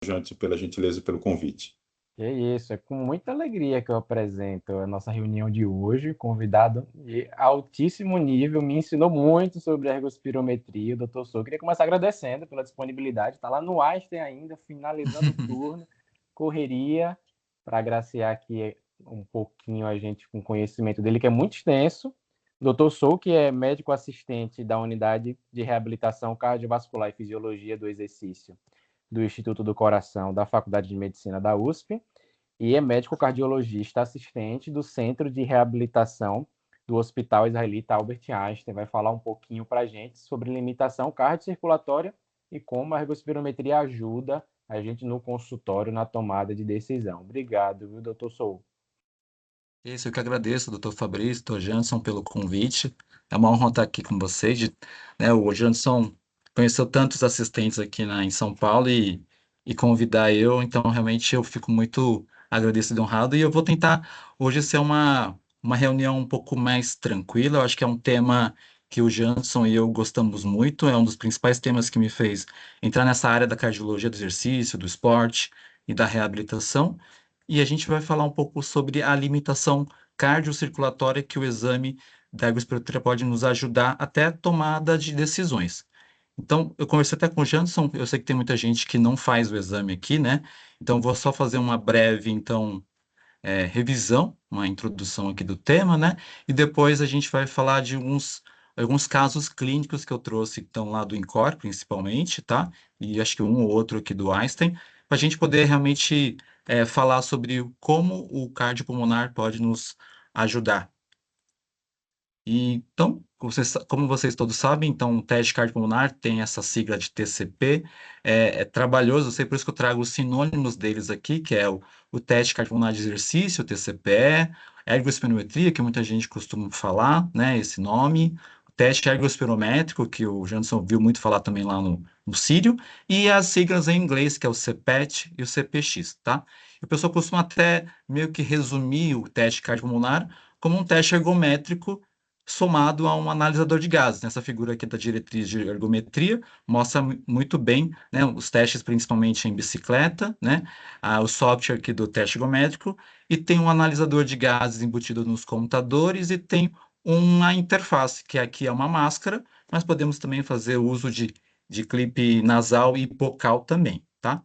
Janto, pela gentileza e pelo convite. Que isso, é com muita alegria que eu apresento a nossa reunião de hoje. Convidado de altíssimo nível, me ensinou muito sobre ergospirometria, o Dr. Sou. Queria começar agradecendo pela disponibilidade, está lá no Einstein ainda, finalizando o turno, correria para agraciar aqui um pouquinho a gente com o conhecimento dele, que é muito extenso. Dr. Sou, que é médico assistente da Unidade de Reabilitação Cardiovascular e Fisiologia do Exercício do Instituto do Coração da Faculdade de Medicina da USP e é médico cardiologista assistente do Centro de Reabilitação do Hospital Israelita Albert Einstein. Vai falar um pouquinho para a gente sobre limitação cardiocirculatória e como a ergospirometria ajuda a gente no consultório na tomada de decisão. Obrigado, viu, doutor Sou? Isso, eu que agradeço, doutor Fabrício, doutor Janson, pelo convite. É uma honra estar aqui com vocês. Né, o Janson conheceu tantos assistentes aqui em São Paulo e convidar eu, então realmente eu fico muito agradecido e honrado. E eu vou tentar hoje ser uma reunião um pouco mais tranquila. Eu acho que é um tema que o Janson e eu gostamos muito, é um dos principais temas que me fez entrar nessa área da cardiologia do exercício, do esporte e da reabilitação. E a gente vai falar um pouco sobre a limitação cardiocirculatória que o exame da ergospirometria pode nos ajudar até a tomada de decisões. Então, eu conversei até com o Janson, eu sei que tem muita gente que não faz o exame aqui, né? Então, vou só fazer uma breve, então, revisão, uma introdução aqui do tema, né? E depois a gente vai falar de alguns casos clínicos que eu trouxe, que estão lá do INCOR, principalmente, tá? E acho que um ou outro aqui do Einstein, para a gente poder realmente falar sobre como o cardiopulmonar pode nos ajudar. E, então, como vocês todos sabem, então, o teste cardiopulmonar tem essa sigla de TCP, é trabalhoso, eu sei por isso que eu trago os sinônimos deles aqui, que é o teste cardiopulmonar de exercício, o TCPE, ergospirometria, que muita gente costuma falar, né, esse nome, o teste ergospirométrico, que o Janson viu muito falar também lá no Sírio, e as siglas em inglês, que é o CPET e o CPX, tá? E o pessoal costuma até meio que resumir o teste cardiopulmonar como um teste ergométrico somado a um analisador de gases. Nessa figura aqui da diretriz de ergometria, mostra muito bem, né, os testes principalmente em bicicleta, né, o software aqui do teste ergométrico, e tem um analisador de gases embutido nos computadores e tem uma interface, que aqui é uma máscara, mas podemos também fazer uso de clipe nasal e bucal também, tá?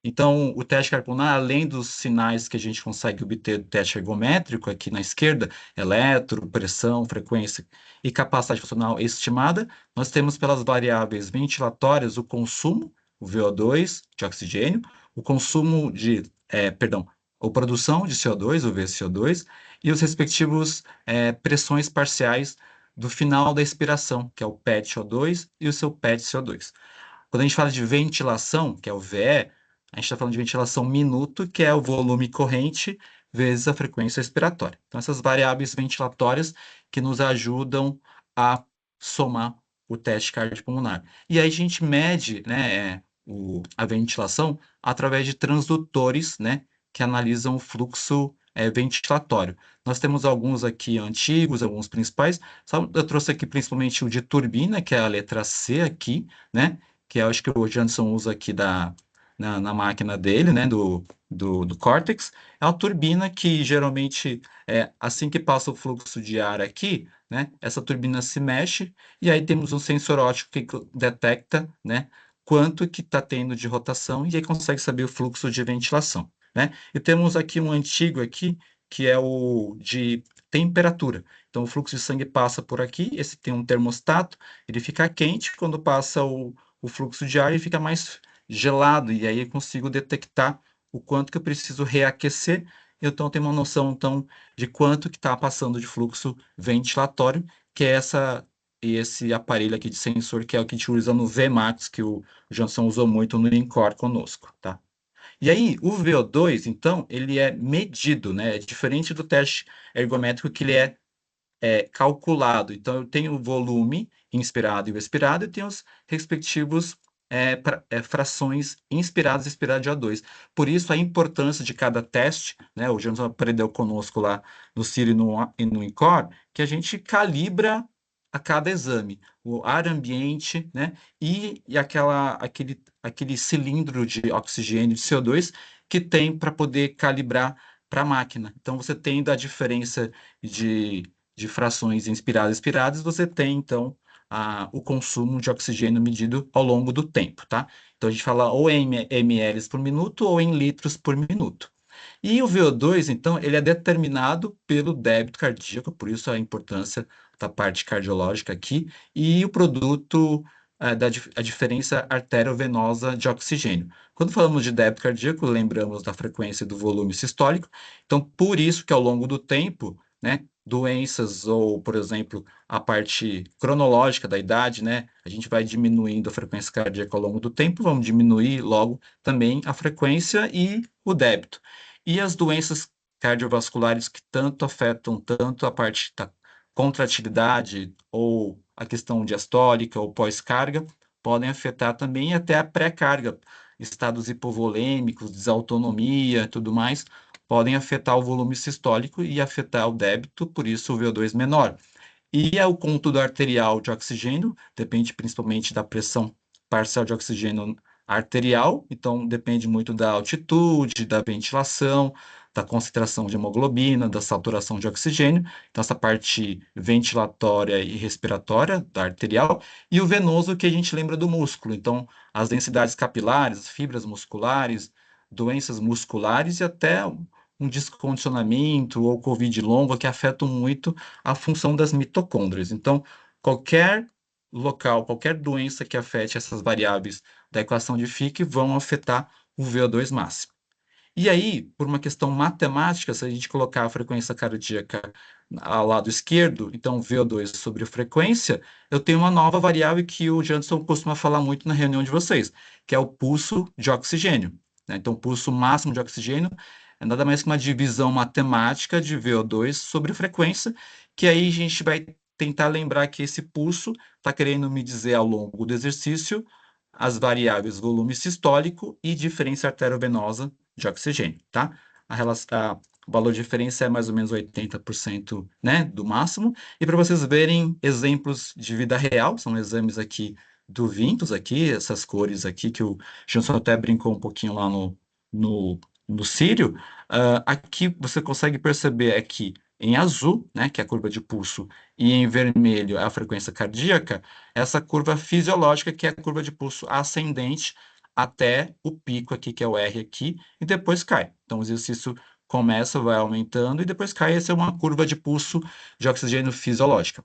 Então, o teste cardiopulmonar, além dos sinais que a gente consegue obter do teste ergométrico, aqui na esquerda, eletro, pressão, frequência e capacidade funcional estimada, nós temos pelas variáveis ventilatórias o consumo, o VO2 de oxigênio, o consumo perdão, a produção de CO2, o VCO2, e os respectivos pressões parciais do final da expiração, que é o PET-CO2 e o seu PET-CO2. Quando a gente fala de ventilação, que é o VE, a gente está falando de ventilação minuto, que é o volume corrente vezes a frequência respiratória. Então, essas variáveis ventilatórias que nos ajudam a somar o teste cardiopulmonar. E aí a gente mede, né, a ventilação através de transdutores, né, que analisam o fluxo ventilatório. Nós temos alguns aqui antigos, alguns principais. Eu trouxe aqui principalmente o de turbina, que é a letra C aqui, né, que eu acho que o Janson usa aqui na máquina dele, né, do Cortex, é uma turbina que geralmente, assim que passa o fluxo de ar aqui, né, essa turbina se mexe e aí temos um sensor óptico que detecta, né, quanto que está tendo de rotação e aí consegue saber o fluxo de ventilação, né? E temos aqui um antigo aqui, que é o de temperatura. Então, o fluxo de sangue passa por aqui, esse tem um termostato, ele fica quente, quando passa o fluxo de ar ele fica mais gelado, e aí eu consigo detectar o quanto que eu preciso reaquecer, então eu tenho uma noção então de quanto que está passando de fluxo ventilatório, que é esse aparelho aqui de sensor, que é o que a gente usa no Vmax, que o Johnson usou muito no INCOR conosco, tá? E aí, o VO2, então, ele é medido, né? É diferente do teste ergométrico, que ele calculado. Então, eu tenho o volume inspirado e expirado, e tenho os respectivos frações inspiradas e expiradas de O2. Por isso, a importância de cada teste, né? O Johnson aprendeu conosco lá no CIR e no INCOR, que a gente calibra a cada exame, o ar ambiente, né, e aquele cilindro de oxigênio de CO2 que tem para poder calibrar para a máquina. Então, você tendo a diferença de, de frações inspiradas e expiradas, você tem, então, o consumo de oxigênio medido ao longo do tempo, tá? Então, a gente fala ou em ml por minuto ou em litros por minuto. E o VO2, então, ele é determinado pelo débito cardíaco, por isso a importância da parte cardiológica aqui, e o produto a diferença arteriovenosa de oxigênio. Quando falamos de débito cardíaco, lembramos da frequência e do volume sistólico, então por isso que ao longo do tempo, né, doenças ou, por exemplo, a parte cronológica da idade, né, a gente vai diminuindo a frequência cardíaca ao longo do tempo, vamos diminuir logo também a frequência e o débito. E as doenças cardiovasculares que tanto afetam tanto a parte da contratilidade ou a questão diastólica ou pós-carga, podem afetar também até a pré-carga, estados hipovolêmicos, desautonomia e tudo mais, podem afetar o volume sistólico e afetar o débito, por isso o VO2 menor. E é o conteúdo arterial de oxigênio, depende principalmente da pressão parcial de oxigênio arterial, então depende muito da altitude, da ventilação, da concentração de hemoglobina, da saturação de oxigênio, então essa parte ventilatória e respiratória da arterial, e o venoso que a gente lembra do músculo, então as densidades capilares, fibras musculares, doenças musculares e até um descondicionamento ou COVID longo que afetam muito a função das mitocôndrias. Então, qualquer local, qualquer doença que afete essas variáveis da equação de Fick vão afetar o VO2 máximo. E aí, por uma questão matemática, se a gente colocar a frequência cardíaca ao lado esquerdo, então VO2 sobre a frequência, eu tenho uma nova variável que o Janson costuma falar muito na reunião de vocês, que é o pulso de oxigênio, né? Então, o pulso máximo de oxigênio é nada mais que uma divisão matemática de VO2 sobre a frequência, que aí a gente vai tentar lembrar que esse pulso está querendo me dizer ao longo do exercício as variáveis volume sistólico e diferença arteriovenosa de oxigênio, tá? O valor de diferença é mais ou menos 80%, né, do máximo. E para vocês verem exemplos de vida real, são exames aqui do Vintus, aqui, essas cores aqui, que o Johnson até brincou um pouquinho lá no, no Círio. Aqui você consegue perceber aqui em azul, né, que é a curva de pulso, e em vermelho é a frequência cardíaca, essa curva fisiológica, que é a curva de pulso ascendente, até o pico aqui, que é o R aqui, e depois cai. Então, o exercício começa, vai aumentando, e depois cai. Essa é uma curva de pulso de oxigênio fisiológica.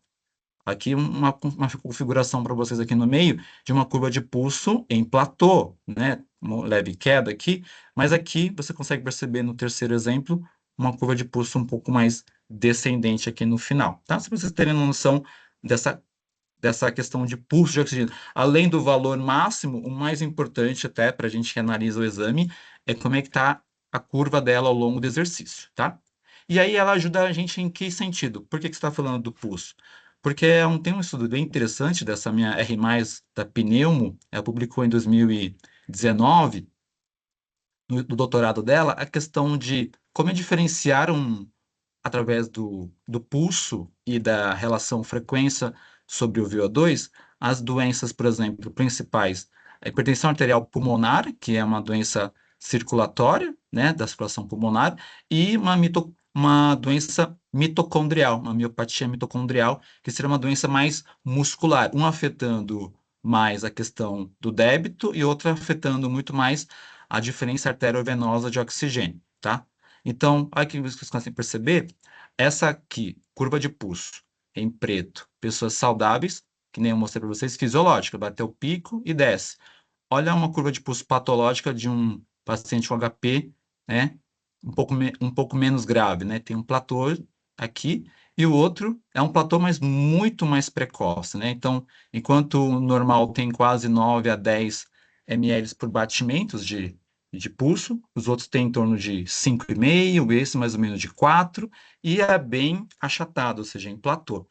Aqui uma configuração para vocês aqui no meio de uma curva de pulso em platô, né? Uma leve queda aqui, mas aqui você consegue perceber no terceiro exemplo uma curva de pulso um pouco mais descendente aqui no final, tá? Se vocês terem noção dessa questão de pulso de oxigênio. Além do valor máximo, o mais importante até para a gente que analisa o exame é como é que está a curva dela ao longo do exercício, tá? E aí ela ajuda a gente em que sentido? Por que que você está falando do pulso? Porque tem um estudo bem interessante dessa minha R+, da Pneumo, ela publicou em 2019, no doutorado dela, a questão de como diferenciar através do pulso e da relação frequência sobre o VO2, as doenças, por exemplo, principais, a hipertensão arterial pulmonar, que é uma doença circulatória, né, da circulação pulmonar, e uma doença mitocondrial, uma miopatia mitocondrial, que seria uma doença mais muscular, um afetando mais a questão do débito e outra afetando muito mais a diferença arteriovenosa de oxigênio, tá? Então, aqui vocês conseguem perceber, essa aqui, curva de pulso, em preto, pessoas saudáveis, que nem eu mostrei para vocês, fisiológica, bateu o pico e desce. Olha uma curva de pulso patológica de um paciente com HP, né, um pouco menos grave, né, tem um platô aqui, e o outro é um platô, mas muito mais precoce, né, então, enquanto o normal tem quase 9 a 10 ml por batimentos de pulso, os outros têm em torno de 5,5, esse mais ou menos de 4, e é bem achatado, ou seja, em platô.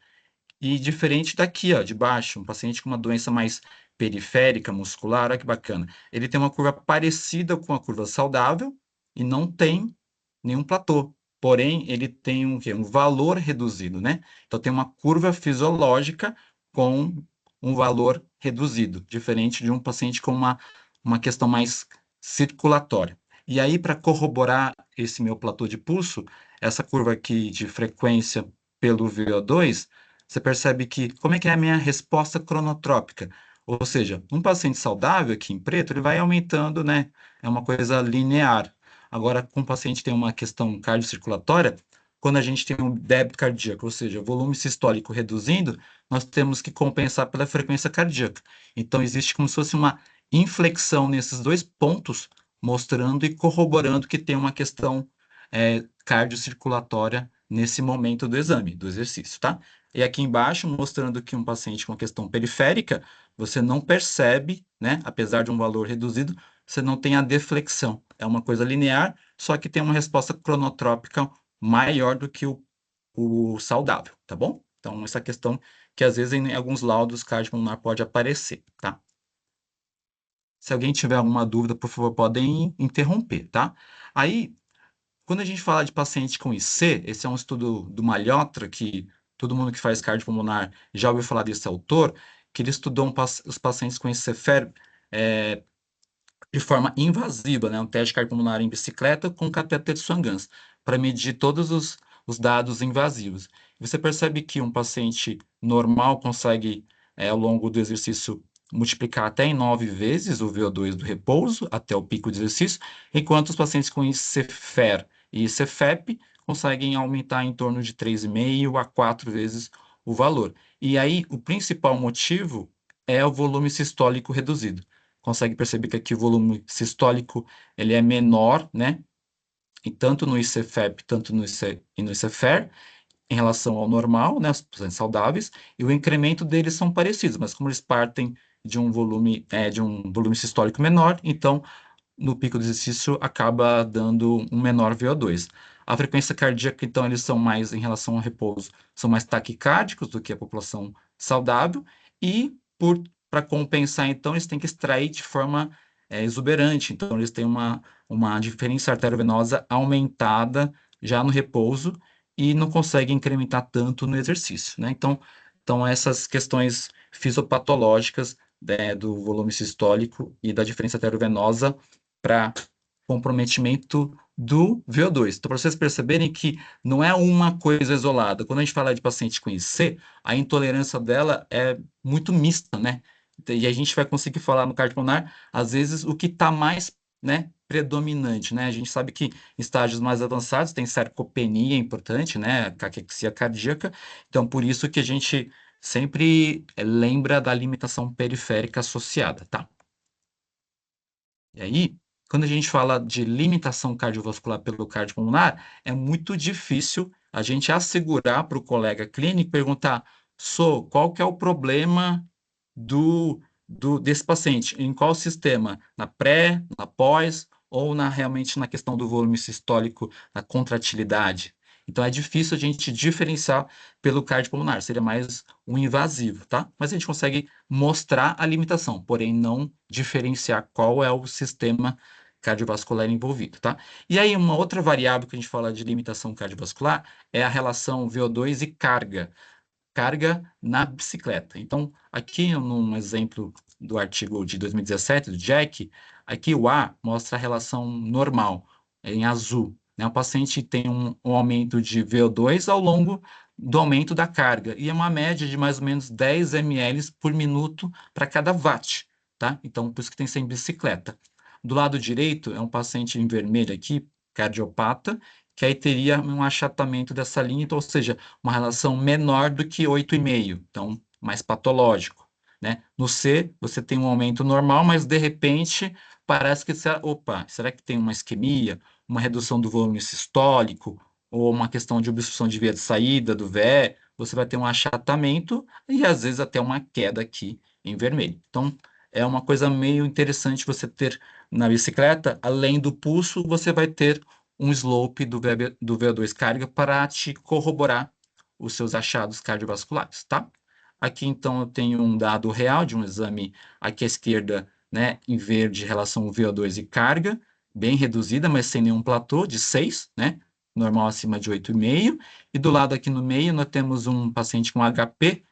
E diferente daqui, ó, de baixo, um paciente com uma doença mais periférica, muscular, olha que bacana. Ele tem uma curva parecida com a curva saudável e não tem nenhum platô. Porém, ele tem um, quê? Um valor reduzido, né? Então, tem uma curva fisiológica com um valor reduzido, diferente de um paciente com uma questão mais circulatória. E aí, para corroborar esse meu platô de pulso, essa curva aqui de frequência pelo VO2, você percebe que como é que é a minha resposta cronotrópica? Ou seja, um paciente saudável aqui em preto, ele vai aumentando, né? É uma coisa linear. Agora, com um paciente que tem uma questão cardiocirculatória, quando a gente tem um débito cardíaco, ou seja, volume sistólico reduzindo, nós temos que compensar pela frequência cardíaca. Então, existe como se fosse uma inflexão nesses dois pontos, mostrando e corroborando que tem uma questão cardiocirculatória nesse momento do exame, do exercício, tá? E aqui embaixo, mostrando que um paciente com questão periférica, você não percebe, né? Apesar de um valor reduzido, você não tem a deflexão. É uma coisa linear, só que tem uma resposta cronotrópica maior do que o saudável, tá bom? Então, essa questão que às vezes em alguns laudos cardiopulmonar pode aparecer, tá? Se alguém tiver alguma dúvida, por favor, podem interromper, tá? Aí, quando a gente fala de paciente com IC, esse é um estudo do Malhotra, que todo mundo que faz cardiopulmonar já ouviu falar desse autor, que ele estudou os pacientes com IC-FER de forma invasiva, né? Um teste cardiopulmonar em bicicleta com catéter Swan-Ganz, para medir todos os dados invasivos. Você percebe que um paciente normal consegue, ao longo do exercício, multiplicar até em 9 vezes o VO2 do repouso, até o pico de exercício, enquanto os pacientes com IC-FER e IC-FEP conseguem aumentar em torno de 3,5 a 4 vezes o valor. E aí, o principal motivo é o volume sistólico reduzido. Consegue perceber que aqui o volume sistólico ele é menor, né? E tanto no ICFEP, tanto no e no ICFER, em relação ao normal, né? Os pacientes saudáveis, e o incremento deles são parecidos, mas como eles partem de um volume sistólico menor, então no pico do exercício acaba dando um menor VO2. A frequência cardíaca, então, eles são mais, em relação ao repouso, são mais taquicárdicos do que a população saudável, e para compensar, então, eles têm que extrair de forma exuberante, então eles têm uma diferença arteriovenosa aumentada já no repouso e não conseguem incrementar tanto no exercício, né? Então essas questões fisiopatológicas, do volume sistólico e da diferença arteriovenosa para comprometimento do VO2. Então, para vocês perceberem que não é uma coisa isolada. Quando a gente fala de paciente com IC, a intolerância dela é muito mista, né? E a gente vai conseguir falar no cardiopulmonar, às vezes, o que está mais, né, predominante, né? A gente sabe que em estágios mais avançados tem sarcopenia importante, né? Caquexia cardíaca. Então, por isso que a gente sempre lembra da limitação periférica associada, tá? E aí, quando a gente fala de limitação cardiovascular pelo cardiopulmonar, é muito difícil a gente assegurar para o colega clínico e perguntar, qual que é o problema desse paciente? Em qual sistema? Na pré, na pós ou realmente na questão do volume sistólico, na contratilidade? Então, é difícil a gente diferenciar pelo cardiopulmonar, seria mais um invasivo, tá? Mas a gente consegue mostrar a limitação, porém não diferenciar qual é o sistema cardiovascular envolvido, tá? E aí, uma outra variável que a gente fala de limitação cardiovascular é a relação VO2 e carga na bicicleta. Então, aqui num exemplo do artigo de 2017 do Jack, aqui o A mostra a relação normal, em azul, né? O paciente tem um aumento de VO2 ao longo do aumento da carga, e é uma média de mais ou menos 10 ml por minuto para cada watt, tá? Então, por isso que tem que ser em bicicleta. Do lado direito, é um paciente em vermelho aqui, cardiopata, que aí teria um achatamento dessa linha, então, ou seja, uma relação menor do que 8,5, então mais patológico, né? No C, você tem um aumento normal, mas de repente parece que, opa, será que tem uma isquemia, uma redução do volume sistólico, ou uma questão de obstrução de via de saída do VE, você vai ter um achatamento e às vezes até uma queda aqui em vermelho. Então, é uma coisa meio interessante você ter na bicicleta, além do pulso, você vai ter um slope do VO2 carga para te corroborar os seus achados cardiovasculares, tá? Aqui, então, eu tenho um dado real de um exame aqui à esquerda, né, em verde, relação VO2 e carga, bem reduzida, mas sem nenhum platô, de 6, né? Normal acima de 8,5. E do lado aqui no meio, nós temos um paciente com HP,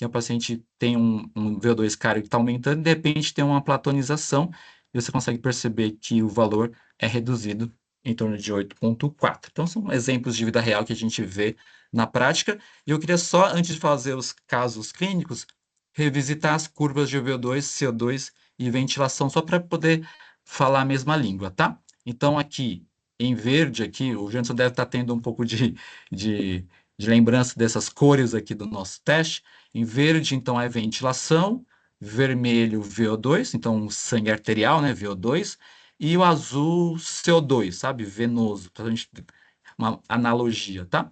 que o paciente tem um VO2 cardio que está aumentando, e de repente tem uma platonização, e você consegue perceber que o valor é reduzido em torno de 8,4. Então, são exemplos de vida real que a gente vê na prática. E eu queria só, antes de fazer os casos clínicos, revisitar as curvas de VO2, CO2 e ventilação, só para poder falar a mesma língua, tá? Então, aqui, em verde, aqui, o Janson deve estar tendo um pouco de lembrança dessas cores aqui do nosso teste. Em verde, então, é ventilação, vermelho, VO2, então sangue arterial, né, VO2, e o azul, CO2, sabe, venoso, para a gente uma analogia, tá?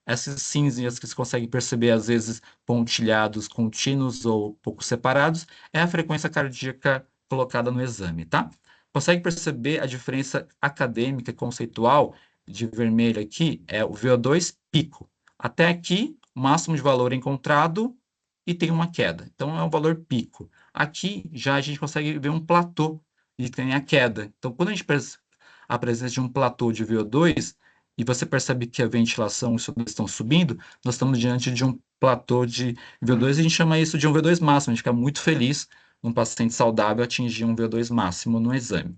Essas cinzinhas que você consegue perceber, às vezes, pontilhados, contínuos ou pouco separados, é a frequência cardíaca colocada no exame, tá? Consegue perceber a diferença acadêmica, conceitual, de vermelho aqui, é o VO2 pico. Até aqui, o máximo de valor encontrado e tem uma queda. Então, é um valor pico. Aqui, já a gente consegue ver um platô e tem a queda. Então, quando a gente a presença de um platô de VO2, e você percebe que a ventilação e o CO2 estão subindo, nós estamos diante de um platô de VO2, e a gente chama isso de um VO2 máximo. A gente fica muito feliz um paciente saudável atingir um VO2 máximo no exame.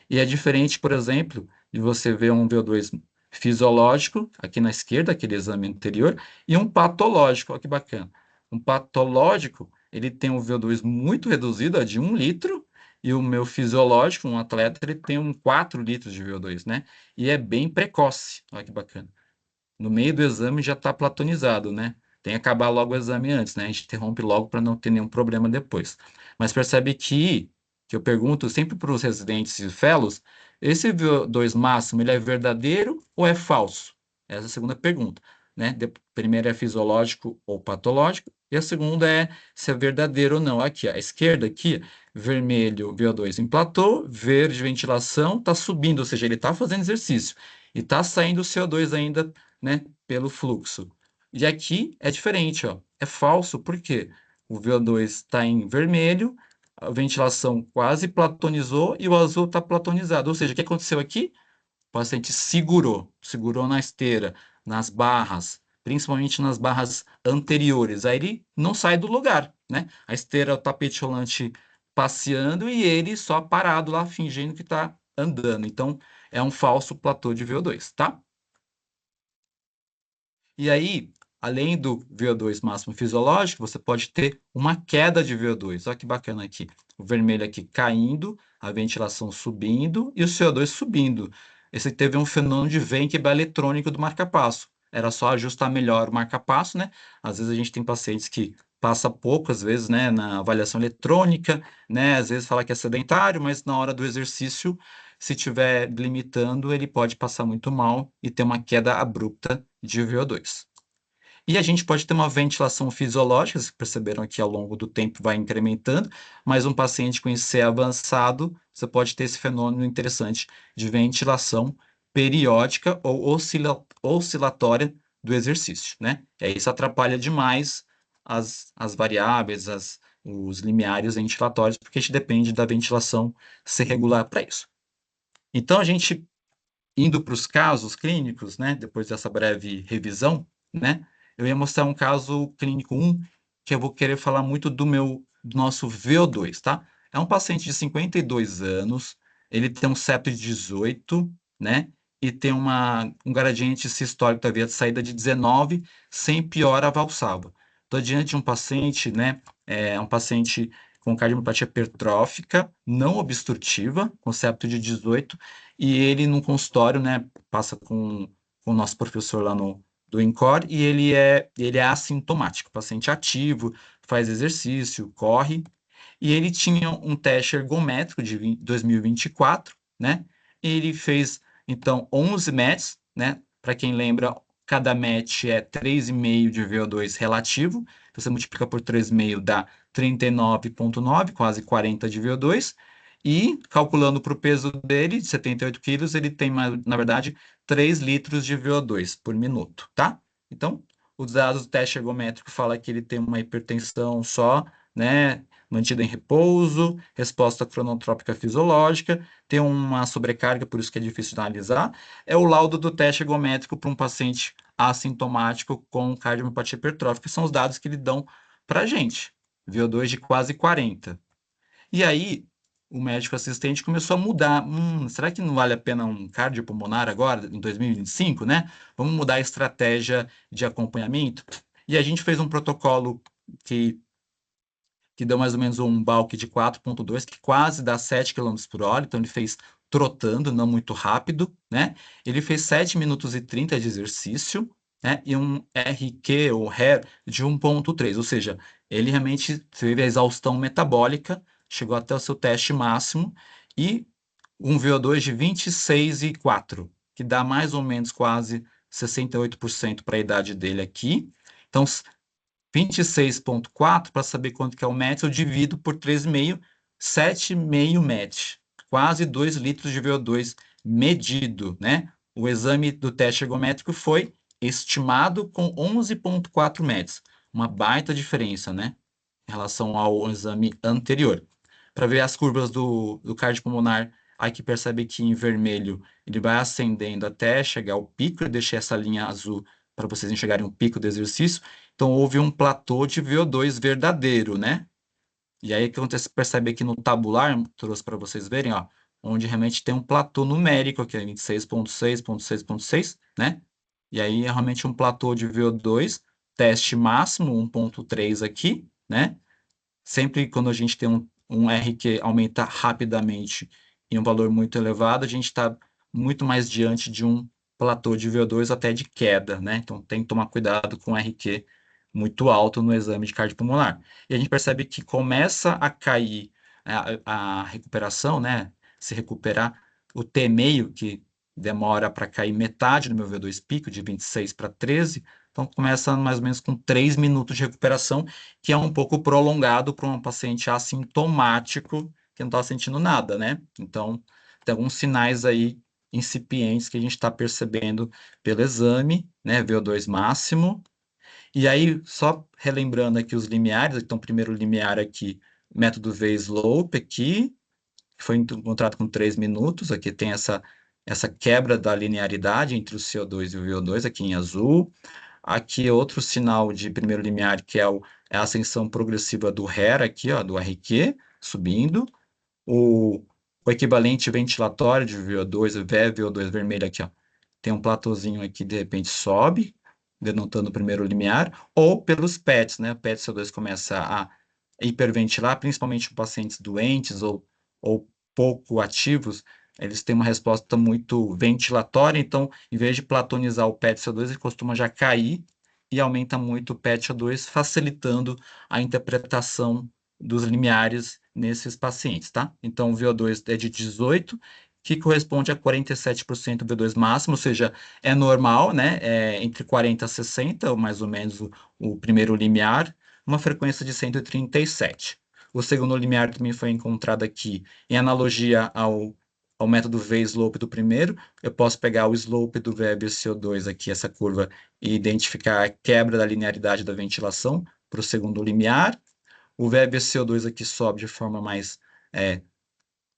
E é diferente, por exemplo, de você ver um VO2 fisiológico, aqui na esquerda, aquele exame anterior, e um patológico, olha que bacana. Um patológico, ele tem um VO2 muito reduzido, é de 1 litro, e o meu fisiológico, um atleta, ele tem 4 litros de VO2, né? E é bem precoce, olha que bacana. No meio do exame já está platonizado, né? Tem que acabar logo o exame antes, né? A gente interrompe logo para não ter nenhum problema depois. Mas percebe que eu pergunto sempre para os residentes e fellows, esse VO2 máximo, ele é verdadeiro ou é falso? Essa é a segunda pergunta, né? Primeiro é fisiológico ou patológico, e a segunda é se é verdadeiro ou não. Aqui, à esquerda, aqui, vermelho, VO2 em platô, verde, ventilação, está subindo, ou seja, ele está fazendo exercício. E está saindo o CO2 ainda, né, pelo fluxo. E aqui é diferente, ó. É falso, por quê? O VO2 está em vermelho, a ventilação quase platonizou e o azul está platonizado. Ou seja, o que aconteceu aqui? O paciente segurou na esteira, nas barras, principalmente nas barras anteriores. Aí ele não sai do lugar, né? A esteira, o tapete rolante passeando e ele só parado lá, fingindo que está andando. Então, é um falso platô de VO2, tá? E aí, além do VO2 máximo fisiológico, você pode ter uma queda de VO2. Olha que bacana aqui. O vermelho aqui caindo, a ventilação subindo e o CO2 subindo. Esse teve um fenômeno de Ventral eletrônico do marca-passo. Era só ajustar melhor o marca-passo, né? Às vezes a gente tem pacientes que passa pouco, às vezes, né, na avaliação eletrônica, né? Às vezes fala que é sedentário, mas na hora do exercício, se tiver limitando, ele pode passar muito mal e ter uma queda abrupta de VO2. E a gente pode ter uma ventilação fisiológica, vocês perceberam que ao longo do tempo vai incrementando, mas um paciente com IC avançado, você pode ter esse fenômeno interessante de ventilação periódica ou oscilatória do exercício, né? E aí isso atrapalha demais as variáveis, os limiares ventilatórios, porque a gente depende da ventilação ser regular para isso. Então, a gente indo para os casos clínicos, né, depois dessa breve revisão, né, eu ia mostrar um caso clínico 1, que eu vou querer falar muito do nosso VO2, tá? É um paciente de 52 anos, ele tem um septo de 18, né, e tem um gradiente sistólico da via de saída de 19, sem piora valsalva. Estou diante de um paciente, né, um paciente com cardiomiopatia hipertrófica, não obstrutiva, com septo de 18, e ele no consultório, né, passa com o nosso professor lá do INCOR, e ele é assintomático, paciente ativo, faz exercício, corre, e ele tinha um teste ergométrico de 2024, né, ele fez, então, 11 METs, né, para quem lembra, cada MET é 3,5 de VO2 relativo, então você multiplica por 3,5 dá 39,9, quase 40 de VO2, e calculando para o peso dele, de 78 quilos, ele tem, na verdade, 3 litros de VO2 por minuto, tá? Então, os dados do teste ergométrico falam que ele tem uma hipertensão só, né, mantida em repouso, resposta cronotrópica fisiológica, tem uma sobrecarga, por isso que é difícil de analisar. É o laudo do teste ergométrico para um paciente assintomático com cardiomiopatia hipertrófica, são os dados que lhe dão para a gente, VO2 de quase 40. E aí, o médico assistente começou a mudar. Será que não vale a pena um cardiopulmonar agora, em 2025, né? Vamos mudar a estratégia de acompanhamento? E a gente fez um protocolo que, que deu mais ou menos um balk de 4,2, que quase dá 7 quilômetros por hora. Então, ele fez trotando, não muito rápido, né? Ele fez 7 minutos e 30 de exercício, né? E um RQ, ou HAIR, de 1,3. Ou seja, ele realmente teve a exaustão metabólica, chegou até o seu teste máximo, e um VO2 de 26,4, que dá mais ou menos quase 68% para a idade dele aqui. Então, 26,4, para saber quanto que é o MET, eu divido por 3,5, 7,5 MET, quase 2 litros de VO2 medido, né? O exame do teste ergométrico foi estimado com 11,4 METs, uma baita diferença, né? Em relação ao exame anterior. Para ver as curvas do cardiopulmonar, aqui percebe que em vermelho ele vai ascendendo até chegar ao pico. Eu deixei essa linha azul para vocês enxergarem o pico do exercício. Então, houve um platô de VO2 verdadeiro, né? E aí, o que acontece? Percebe aqui no tabular, trouxe para vocês verem, ó, onde realmente tem um platô numérico aqui, 26,6, né? E aí, é realmente um platô de VO2, teste máximo, 1,3 aqui, né? Sempre quando a gente tem um R que aumenta rapidamente em um valor muito elevado, a gente está muito mais diante de um platô de VO2 até de queda, né? Então tem que tomar cuidado com RQ muito alto no exame de cardiopulmonar. E a gente percebe que começa a cair a recuperação, né? Se recuperar, o T meio, que demora para cair metade do meu VO2 pico, de 26 para 13, então começa mais ou menos com 3 minutos de recuperação, que é um pouco prolongado para um paciente assintomático que não está sentindo nada, né? Então, tem alguns sinais aí incipientes que a gente está percebendo pelo exame, né? VO2 máximo. E aí, só relembrando aqui os limiares, então, primeiro limiar aqui, método V-Slope aqui, que foi encontrado com 3 minutos, aqui tem essa quebra da linearidade entre o CO2 e o VO2, aqui em azul. Aqui outro sinal de primeiro limiar, que é a ascensão progressiva do HAIR aqui, ó, do RQ, subindo. O equivalente ventilatório de VO2, o VO2 vermelho aqui, ó, tem um platôzinho aqui, de repente sobe, denotando o primeiro limiar, ou pelos PETs, né? O PET CO2 começa a hiperventilar, principalmente em pacientes doentes ou pouco ativos, eles têm uma resposta muito ventilatória, então, em vez de platonizar o PET CO2, ele costuma já cair e aumenta muito o PET CO2, facilitando a interpretação dos limiares nesses pacientes, tá? Então, o VO2 é de 18, que corresponde a 47% do VO2 máximo, ou seja, é normal, né? É entre 40 a 60, ou mais ou menos o primeiro limiar, uma frequência de 137. O segundo limiar também foi encontrado aqui em analogia ao método V-slope do primeiro. Eu posso pegar o slope do VB-CO2 aqui, essa curva, e identificar a quebra da linearidade da ventilação para o segundo limiar. O VB-CO2 aqui sobe de forma mais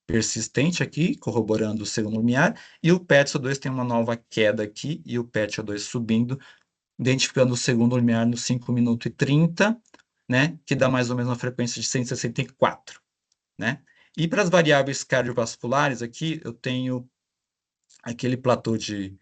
persistente aqui, corroborando o segundo limiar, e o PET-CO2 tem uma nova queda aqui, e o PET-CO2 subindo, identificando o segundo limiar no 5 minutos e 30, né, que dá mais ou menos uma frequência de 164, né? E para as variáveis cardiovasculares aqui, eu tenho aquele platô de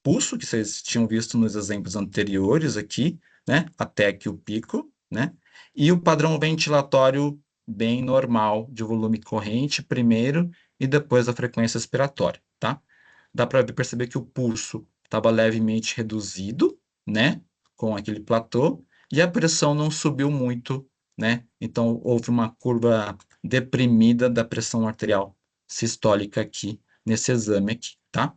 pulso, que vocês tinham visto nos exemplos anteriores aqui, né, até aqui o pico, né? E o padrão ventilatório bem normal de volume corrente primeiro e depois a frequência expiratória, tá? Dá para perceber que o pulso estava levemente reduzido, né, com aquele platô, e a pressão não subiu muito, né? Então houve uma curva deprimida da pressão arterial sistólica aqui nesse exame aqui, tá?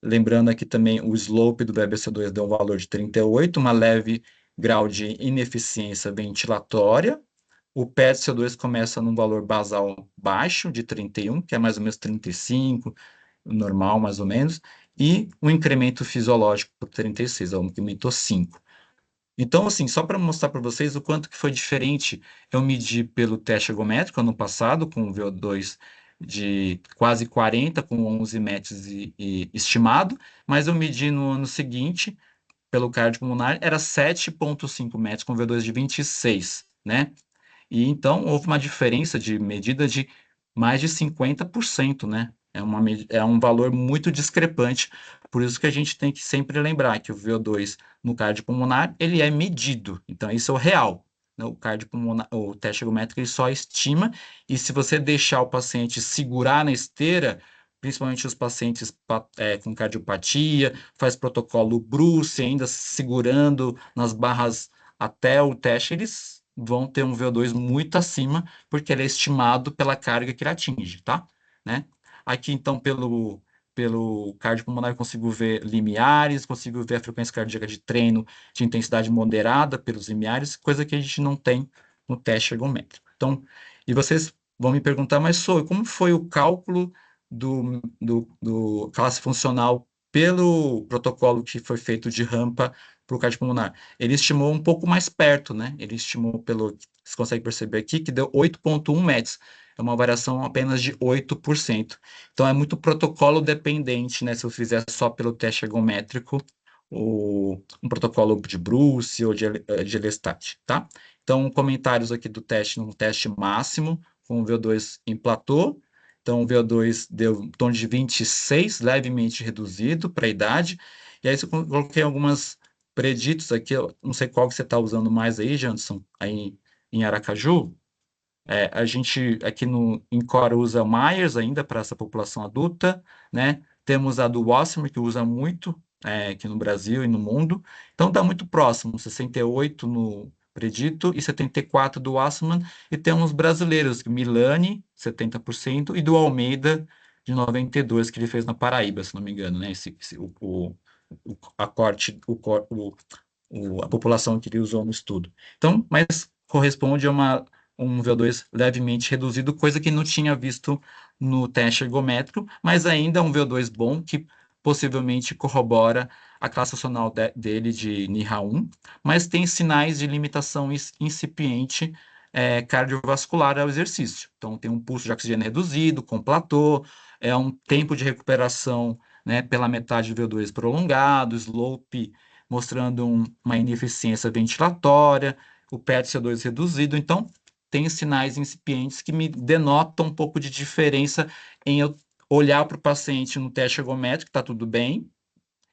Lembrando aqui também o slope do VBC2 deu um valor de 38, uma leve grau de ineficiência ventilatória. O PET-CO2 começa num valor basal baixo, de 31, que é mais ou menos 35, normal mais ou menos, e um incremento fisiológico por 36, aumentou 5. Então, assim, só para mostrar para vocês o quanto que foi diferente, eu medi pelo teste ergométrico ano passado, com o VO2 de quase 40, com 11 metros estimado, mas eu medi no ano seguinte, pelo cardiopulmonar, era 7,5 metros, com VO2 de 26. né? E então houve uma diferença de medida de mais de 50%, né? É um valor muito discrepante, por isso que a gente tem que sempre lembrar que o VO2 no cardiopulmonar, ele é medido, então isso é o real, né? O cardiopulmonar, o teste ergométrico, ele só estima, e se você deixar o paciente segurar na esteira, principalmente os pacientes com cardiopatia, faz protocolo Bruce, ainda segurando nas barras até o teste, eles vão ter um VO2 muito acima, porque ele é estimado pela carga que ele atinge, tá? Né? Aqui, então, pelo cardiopulmonar, eu consigo ver limiares, consigo ver a frequência cardíaca de treino de intensidade moderada pelos limiares, coisa que a gente não tem no teste ergométrico. Então, e vocês vão me perguntar, mas Sou, como foi o cálculo do classe funcional pelo protocolo que foi feito de rampa para o cardiopulmonar? Ele estimou um pouco mais perto, né? Ele estimou você consegue perceber aqui, que deu 8,1 metros. É uma variação apenas de 8%. Então, é muito protocolo dependente, né? Se eu fizer só pelo teste ergométrico, ou um protocolo de Bruce ou de Elestat, tá? Então, comentários aqui do teste, no teste máximo, com o VO2 em platô. Então, o VO2 deu em torno de 26, levemente reduzido para a idade. E aí, eu coloquei algumas preditos aqui, eu não sei qual que você está usando mais aí, Janderson, aí em Aracaju. A gente aqui no Encore usa Myers ainda para essa população adulta, né? Temos a do Wasserman, que usa muito aqui no Brasil e no mundo. Então está muito próximo, 68 no Predito e 74 do Wasserman. E temos brasileiros, Milani, 70%, e do Almeida, de 92, que ele fez na Paraíba, se não me engano, né? A corte, a população que ele usou no estudo. Então, mas corresponde a um VO2 levemente reduzido, coisa que não tinha visto no teste ergométrico, mas ainda um VO2 bom, que possivelmente corrobora a classe funcional dele de NIHA 1, mas tem sinais de limitação incipiente cardiovascular ao exercício. Então, tem um pulso de oxigênio reduzido, com platô, um tempo de recuperação, né, pela metade do VO2 prolongado, slope mostrando uma ineficiência ventilatória, o PET-CO2 reduzido. Então, tem sinais incipientes que me denotam um pouco de diferença em eu olhar para o paciente no teste ergométrico, está tudo bem,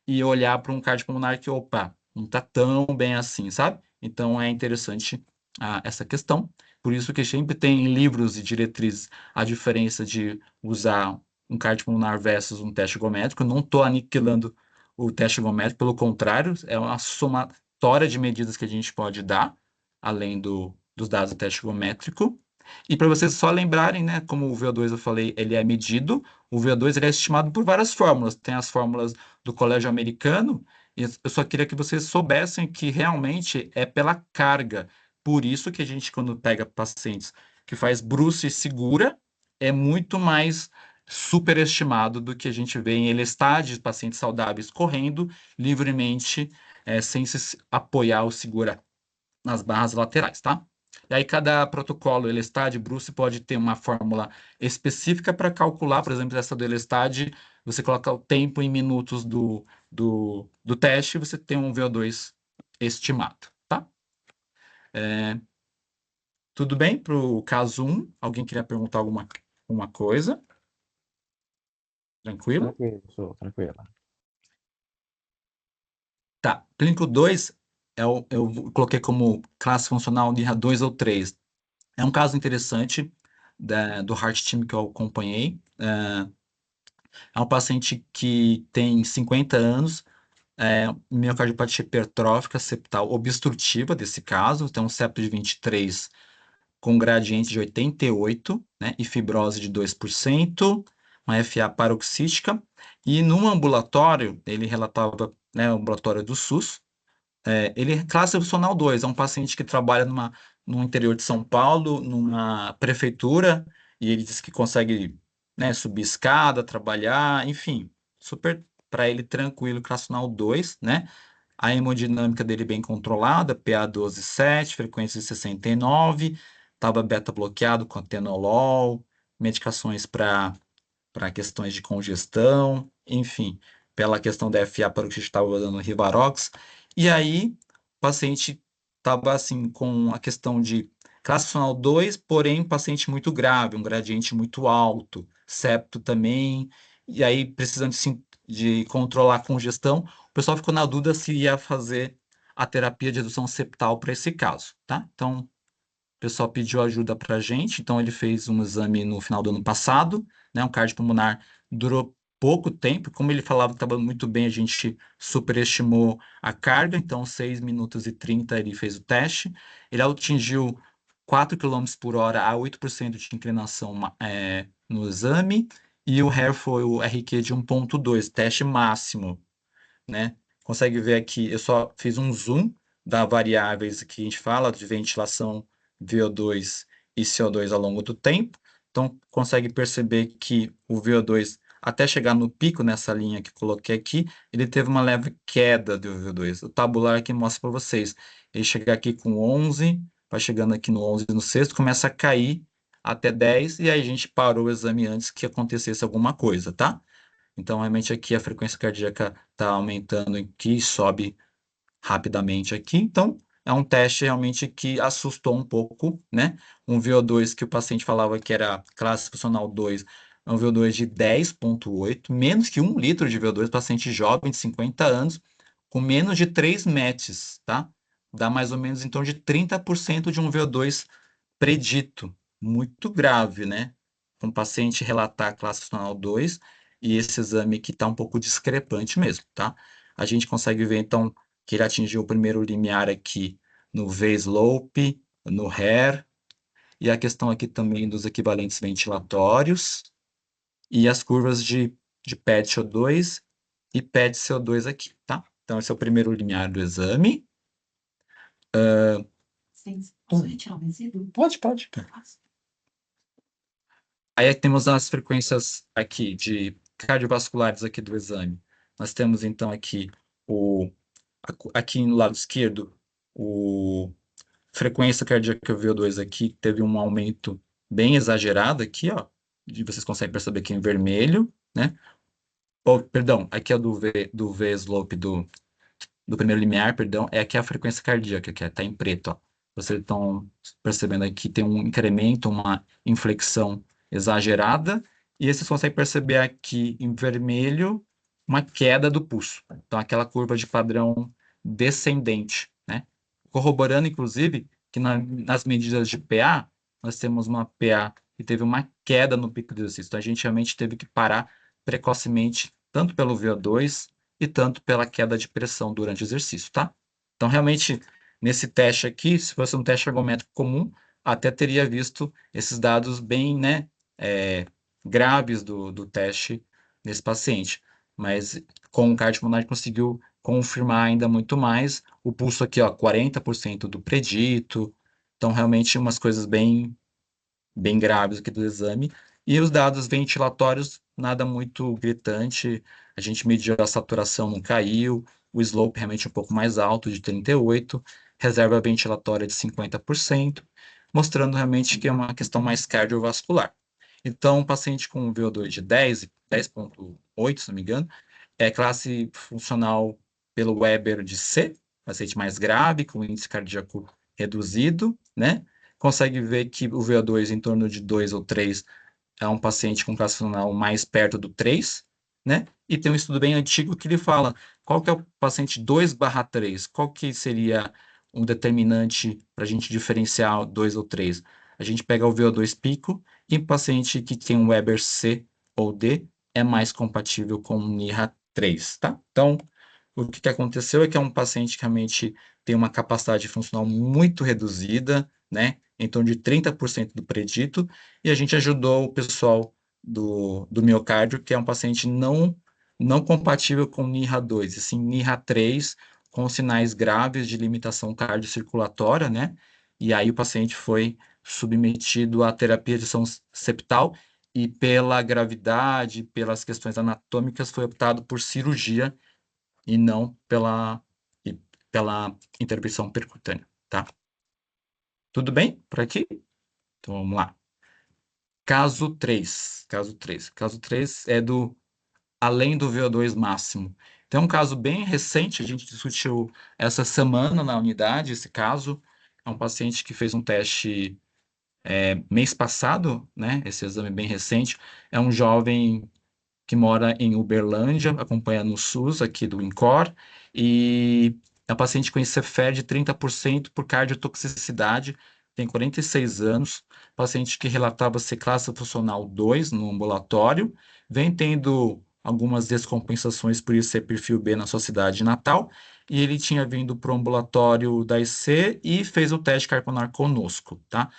e olhar para um cardiopulmonar que, opa, não está tão bem assim, sabe? Então, é interessante essa questão. Por isso que sempre tem livros e diretrizes a diferença de usar um cardiopulmonar versus um teste ergométrico. Não estou aniquilando o teste ergométrico, pelo contrário, é uma somatória de medidas que a gente pode dar, além dos dados do teste ergométrico. E para vocês só lembrarem, né, como o VO2 eu falei, ele é medido, o VO2 ele é estimado por várias fórmulas. Tem as fórmulas do Colégio Americano, e eu só queria que vocês soubessem que realmente é pela carga. Por isso que a gente, quando pega pacientes que faz bruce segura, é muito mais superestimado do que a gente vê em elestade de pacientes saudáveis correndo livremente, sem se apoiar ou segurar nas barras laterais, tá? E aí cada protocolo Elestad, Bruce pode ter uma fórmula específica para calcular, por exemplo, essa do Elestad, você coloca o tempo em minutos do teste e você tem um VO2 estimado, tá? Tudo bem para o caso 1? Alguém queria perguntar alguma coisa? Tranquilo? Tranquilo, Sou, tranquilo. Tá. Clínico 2, eu coloquei como classe funcional de 2 ou 3. É um caso interessante do Heart Team que eu acompanhei. É um paciente que tem 50 anos, miocardiopatia hipertrófica septal obstrutiva desse caso, tem um septo de 23 com gradiente de 88, né, e fibrose de 2%, uma FA paroxística, e no ambulatório, ele relatava, né, ambulatório do SUS, ele é classe funcional 2, é um paciente que trabalha no interior de São Paulo, numa prefeitura, e ele diz que consegue, né, subir escada, trabalhar, enfim, super para ele tranquilo, classe funcional 2, né? A hemodinâmica dele bem controlada, PA 12,7, frequência de 69, estava beta bloqueado com atenolol, medicações para questões de congestão, enfim, pela questão da FA para o que estava usando Rivarox. E aí, o paciente estava assim com a questão de Classe funcional 2, porém, paciente muito grave, um gradiente muito alto, septo também, e aí precisando de controlar a congestão, o pessoal ficou na dúvida se ia fazer a terapia de redução septal para esse caso, tá? Então, o pessoal pediu ajuda para a gente, então ele fez um exame no final do ano passado, né? Um cardiopulmonar durou pouco tempo, como ele falava que estava muito bem, a gente superestimou a carga, então 6 minutos e 30 ele fez o teste, ele atingiu 4 quilômetros por hora a 8% de inclinação no exame, e o RER foi o RQ de 1,2, teste máximo, né? Consegue ver aqui, eu só fiz um zoom das variáveis que a gente fala de ventilação, VO2 e CO2 ao longo do tempo. Então, consegue perceber que o VO2, até chegar no pico nessa linha que coloquei aqui, ele teve uma leve queda do VO2. O tabular aqui mostra para vocês. Ele chega aqui com 11, vai chegando aqui no 11 no sexto, começa a cair até 10, e aí a gente parou o exame antes que acontecesse alguma coisa, tá? Então, realmente aqui a frequência cardíaca está aumentando aqui, sobe rapidamente aqui. Então, é um teste realmente que assustou um pouco, né? Um VO2 que o paciente falava que era classe funcional 2, é um VO2 de 10,8, menos que 1 litro de VO2, paciente jovem de 50 anos, com menos de 3 METs, tá? Dá mais ou menos em torno de 30% de um VO2 predito. Muito grave, né? Um paciente relatar classe funcional 2 e esse exame que está um pouco discrepante mesmo, tá? A gente consegue ver, então, que ele atingiu o primeiro limiar aqui no V-slope, no HAIR, e a questão aqui também dos equivalentes ventilatórios, e as curvas de PED-CO2 e PED-CO2 aqui, tá? Então, esse é o primeiro limiar do exame. Posso retirar o resíduo? Pode. Aí temos as frequências aqui de cardiovasculares aqui do exame. Nós temos então aqui aqui no lado esquerdo o frequência cardíaca VO2 aqui teve um aumento bem exagerado aqui, ó. E vocês conseguem perceber aqui em vermelho, né? Oh, perdão, aqui é do V-slope do primeiro limiar, perdão, é aqui a frequência cardíaca, que está em preto, ó. Vocês estão percebendo aqui tem um incremento, uma inflexão exagerada, e vocês conseguem perceber aqui em vermelho uma queda do pulso. Então, aquela curva de padrão descendente, né? Corroborando, inclusive, que nas medidas de PA, nós temos uma PA que teve uma queda no pico do exercício. Então, a gente realmente teve que parar precocemente, tanto pelo VO2 e tanto pela queda de pressão durante o exercício, tá? Então, realmente, nesse teste aqui, se fosse um teste ergométrico comum, até teria visto esses dados bem, né, graves do teste nesse paciente. Mas com o cardiopulmonar conseguiu confirmar ainda muito mais. O pulso aqui, ó, 40% do predito. Então, realmente, umas coisas bem graves aqui do exame. E os dados ventilatórios, nada muito gritante. A gente mediu a saturação, não caiu. O slope realmente um pouco mais alto, de 38%. Reserva ventilatória de 50%, mostrando realmente que é uma questão mais cardiovascular. Então, um paciente com VO2 de 10,8, se não me engano, é classe funcional pelo Weber de C, paciente mais grave, com índice cardíaco reduzido, né? Consegue ver que o VO2 em torno de 2 ou 3 é um paciente com classe funcional mais perto do 3, né? E tem um estudo bem antigo que ele fala qual que é o paciente 2/3, qual que seria um determinante para a gente diferenciar 2 ou 3. A gente pega o VO2 pico e o paciente que tem um Weber C ou D é mais compatível com o NIRA 3, tá? Então, o que aconteceu é que é um paciente que realmente tem uma capacidade funcional muito reduzida, né? Em torno de 30% do predito, e a gente ajudou o pessoal do miocárdio, que é um paciente não compatível com NIRA 2, e sim NIRA 3, com sinais graves de limitação cardiocirculatória, né? E aí o paciente foi submetido à terapia de ação septal, e pela gravidade, pelas questões anatômicas, foi optado por cirurgia e não pela intervenção percutânea, tá? Tudo bem por aqui? Então vamos lá. Caso 3. Caso 3 é do além do VO2 máximo. Então, é um caso bem recente, a gente discutiu essa semana na unidade, esse caso. É um paciente que fez um teste mês passado, né? Esse exame bem recente. É um jovem que mora em Uberlândia, acompanha no SUS aqui do INCOR, e é um paciente com ICFER de 30% por cardiotoxicidade, tem 46 anos, paciente que relatava ser classe funcional 2 no ambulatório, vem tendo algumas descompensações por isso ser perfil B na sua cidade natal, e ele tinha vindo para o ambulatório da IC e fez o teste carbonar conosco, tá?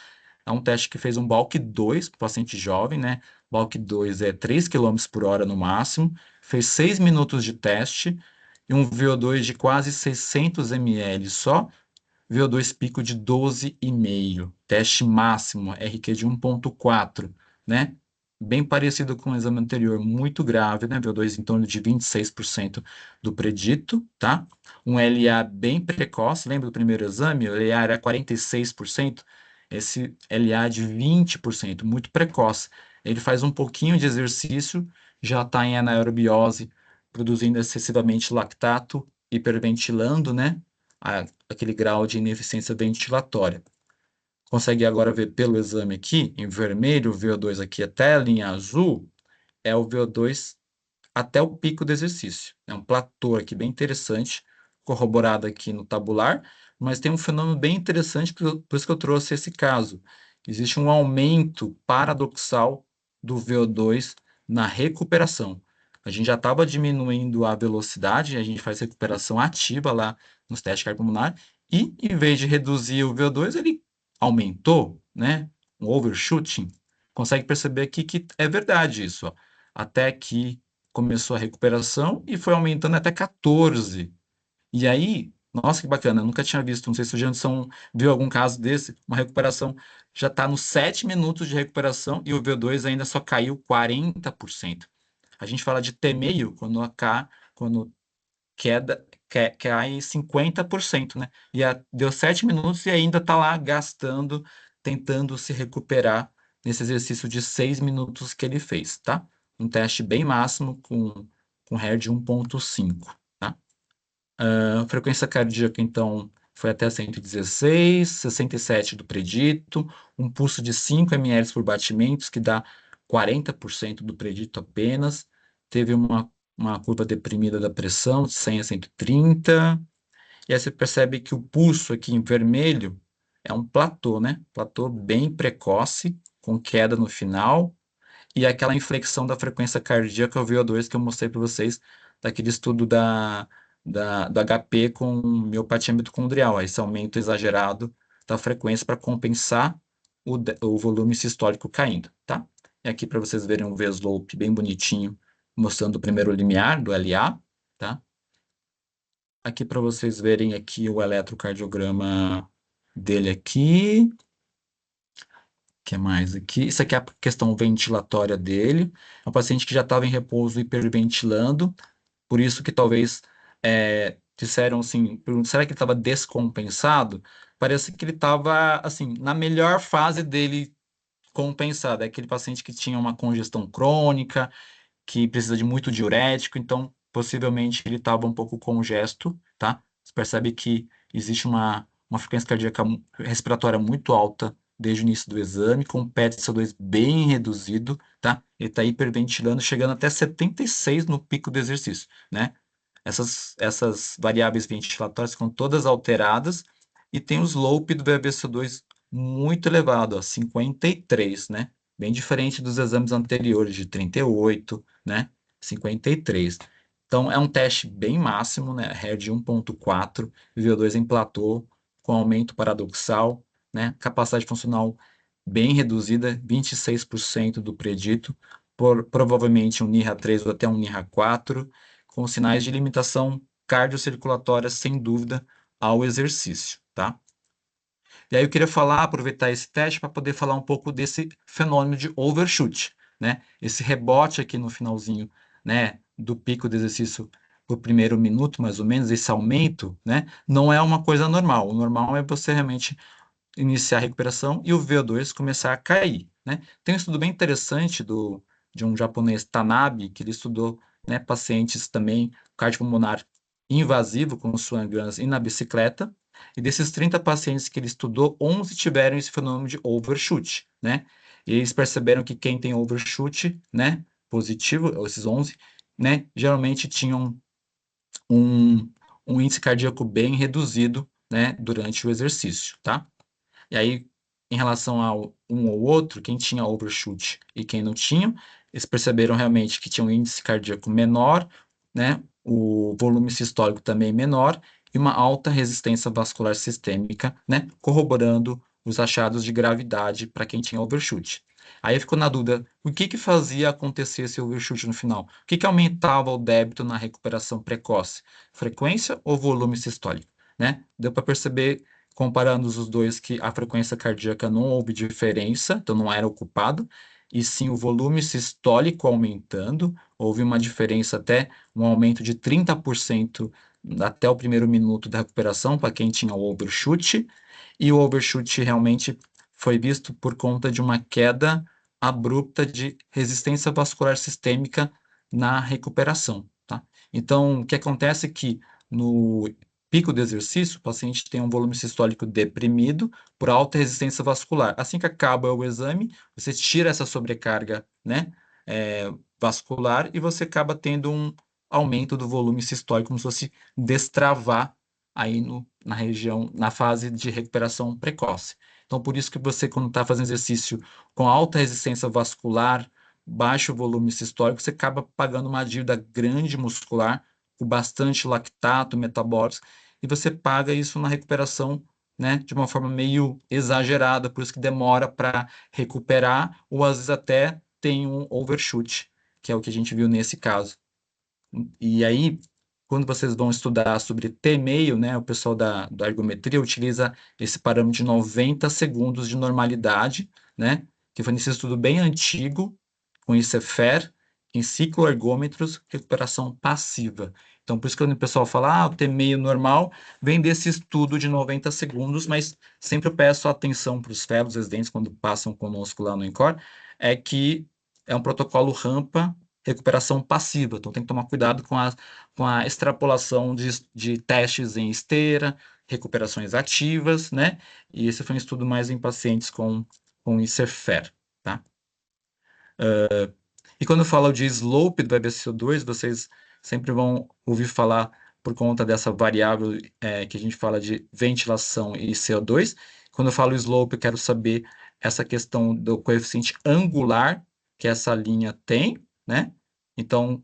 É um teste que fez um BALC 2 para paciente jovem, né? BALC 2 é 3 km por hora no máximo, fez 6 minutos de teste e um VO2 de quase 600 ml só, VO2 pico de 12,5, teste máximo, RQ de 1,4, né? Bem parecido com o exame anterior, muito grave, né? VO2 em torno de 26% do predito, tá? Um LA bem precoce, lembra do primeiro exame? O LA era 46%, esse LA de 20%, muito precoce. Ele faz um pouquinho de exercício, já está em anaerobiose, produzindo excessivamente lactato, hiperventilando, né? Aquele grau de ineficiência ventilatória. Consegue agora ver pelo exame aqui, em vermelho, o VO2 aqui até a linha azul, é o VO2 até o pico do exercício. É um platô aqui bem interessante, corroborado aqui no tabular, mas tem um fenômeno bem interessante, por isso que eu trouxe esse caso. Existe um aumento paradoxal do VO2 na recuperação. A gente já estava diminuindo a velocidade, a gente faz recuperação ativa lá nos testes cardiopulmonares, e em vez de reduzir o VO2, ele aumentou, né? Um overshooting. Consegue perceber aqui que é verdade isso, ó. Até que começou a recuperação e foi aumentando até 14. E aí, nossa, que bacana, eu nunca tinha visto, não sei se o Janson viu algum caso desse, uma recuperação, já está nos 7 minutos de recuperação e o VO2 ainda só caiu 40%. A gente fala de T-meio quando cai 50%, né? Deu 7 minutos e ainda está lá gastando, tentando se recuperar nesse exercício de 6 minutos que ele fez, tá? Um teste bem máximo com RER de 1,5, tá? A frequência cardíaca, então, foi até 116, 67 do predito, um pulso de 5 ml por batimentos, que dá 40% do predito apenas. Teve uma curva deprimida da pressão, de 100 a 130. E aí você percebe que o pulso aqui em vermelho é um platô, né? Platô bem precoce, com queda no final, e aquela inflexão da frequência cardíaca, o VO2 que eu mostrei para vocês, daquele estudo do HP com miopatia mitocondrial, esse aumento exagerado da frequência para compensar o volume sistólico caindo, tá? E aqui para vocês verem um V-slope bem bonitinho, mostrando o primeiro limiar do LA, tá? Aqui para vocês verem aqui o eletrocardiograma dele aqui. Que mais aqui? Isso aqui é a questão ventilatória dele. É um paciente que já estava em repouso hiperventilando, por isso que talvez disseram assim, será que ele estava descompensado? Parece que ele estava assim na melhor fase dele compensado. É aquele paciente que tinha uma congestão crônica, que precisa de muito diurético, então possivelmente ele estava um pouco congesto, tá? Você percebe que existe uma frequência cardíaca respiratória muito alta desde o início do exame, com o PET-CO2 bem reduzido, tá? Ele está hiperventilando, chegando até 76 no pico do exercício, né? Essas variáveis ventilatórias ficam todas alteradas e tem o slope do VBC2 muito elevado, ó, 53, né? Bem diferente dos exames anteriores de 38, né? 53. Então, é um teste bem máximo, né? RER de 1,4, VO2 em platô, com aumento paradoxal, né? Capacidade funcional bem reduzida, 26% do predito, provavelmente um NIRA 3 ou até um NIRA 4, com sinais de limitação cardiocirculatória, sem dúvida, ao exercício, tá? E aí eu queria aproveitar esse teste para poder falar um pouco desse fenômeno de overshoot, né? Esse rebote aqui no finalzinho, né, do pico do exercício por primeiro minuto, mais ou menos, esse aumento, né, não é uma coisa normal. O normal é você realmente iniciar a recuperação e o VO2 começar a cair, né? Tem um estudo bem interessante de um japonês, Tanabe, que ele estudou, né, pacientes também cardiopulmonar invasivo com Swan Guns e na bicicleta, E desses 30 pacientes que ele estudou, 11 tiveram esse fenômeno de overshoot, né? E eles perceberam que quem tem overshoot, né, positivo, esses 11, né, geralmente tinham um, um índice cardíaco bem reduzido, né, durante o exercício, tá? E aí, em relação ao um ou outro, quem tinha overshoot e quem não tinha, eles perceberam realmente que tinha um índice cardíaco menor, né, o volume sistólico também menor e uma alta resistência vascular sistêmica, né, corroborando os achados de gravidade para quem tinha overshoot. Aí ficou na dúvida, o que que fazia acontecer esse overshoot no final? O que que aumentava o débito na recuperação precoce? Frequência ou volume sistólico, né? Deu para perceber, comparando os dois, que a frequência cardíaca não houve diferença, então não era ocupado, e sim o volume sistólico aumentando, houve uma diferença até um aumento de 30% até o primeiro minuto da recuperação para quem tinha o overshoot, e o overshoot realmente foi visto por conta de uma queda abrupta de resistência vascular sistêmica na recuperação, tá? Então, o que acontece é que no pico do exercício, o paciente tem um volume sistólico deprimido por alta resistência vascular. Assim que acaba o exame, você tira essa sobrecarga, né, vascular, e você acaba tendo um aumento do volume sistólico, como se fosse destravar aí na região, na fase de recuperação precoce. Então, por isso que você, quando está fazendo exercício com alta resistência vascular, baixo volume sistólico, você acaba pagando uma dívida grande muscular, com bastante lactato metabólico, e você paga isso na recuperação, né, de uma forma meio exagerada, por isso que demora para recuperar, ou às vezes até tem um overshoot, que é o que a gente viu nesse caso. E aí, quando vocês vão estudar sobre T-meio, né, o pessoal da ergometria utiliza esse parâmetro de 90 segundos de normalidade, né, que foi nesse estudo bem antigo, com ICFR, em cicloergômetros, recuperação passiva. Então, por isso que quando o pessoal fala, o T-meio normal, vem desse estudo de 90 segundos, mas sempre eu peço atenção para os fellows residentes quando passam conosco lá no INCOR, é que é um protocolo rampa, recuperação passiva. Então, tem que tomar cuidado com a extrapolação de testes em esteira, recuperações ativas, né? E esse foi um estudo mais em pacientes com ICFR, tá? E quando eu falo de slope do VBCO2, vocês sempre vão ouvir falar por conta dessa variável que a gente fala de ventilação e CO2. Quando eu falo slope, eu quero saber essa questão do coeficiente angular que essa linha tem, né? Então,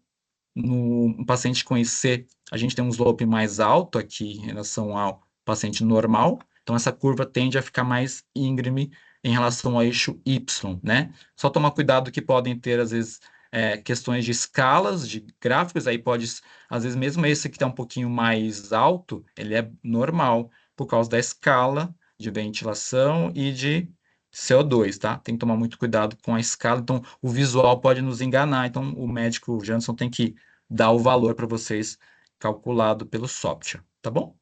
no paciente com IC, a gente tem um slope mais alto aqui em relação ao paciente normal. Então, essa curva tende a ficar mais íngreme em relação ao eixo Y, né? Só tomar cuidado que podem ter, às vezes, questões de escalas, de gráficos, aí pode, às vezes, mesmo esse que está um pouquinho mais alto, ele é normal, por causa da escala de ventilação e de CO2, tá? Tem que tomar muito cuidado com a escala, então o visual pode nos enganar, então o médico Janson tem que dar o valor para vocês calculado pelo software, tá bom?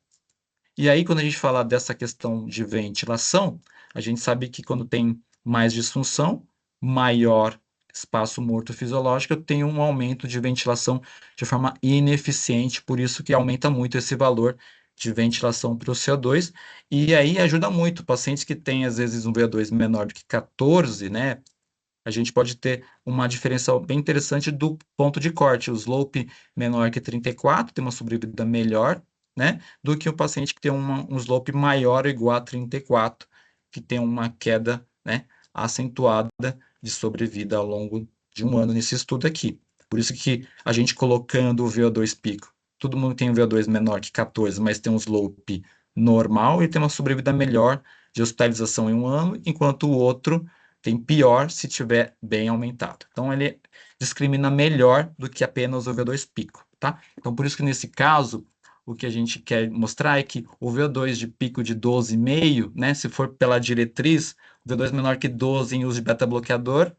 E aí, quando a gente fala dessa questão de ventilação, a gente sabe que quando tem mais disfunção, maior espaço morto fisiológico, tem um aumento de ventilação de forma ineficiente, por isso que aumenta muito esse valor de ventilação para o CO2, e aí ajuda muito pacientes que têm, às vezes, um VO2 menor do que 14, né? A gente pode ter uma diferença bem interessante do ponto de corte. O slope menor que 34 tem uma sobrevida melhor, né, do que o paciente que tem um slope maior ou igual a 34, que tem uma queda, né, acentuada de sobrevida ao longo de um ano nesse estudo aqui. Por isso que a gente colocando o VO2 pico, todo mundo tem um VO2 menor que 14, mas tem um slope normal e tem uma sobrevida melhor de hospitalização em um ano, enquanto o outro tem pior se tiver bem aumentado. Então, ele discrimina melhor do que apenas o VO2 pico, tá? Então, por isso que nesse caso, o que a gente quer mostrar é que o VO2 de pico de 12,5, né, se for pela diretriz, o VO2 menor que 12 em uso de beta-bloqueador,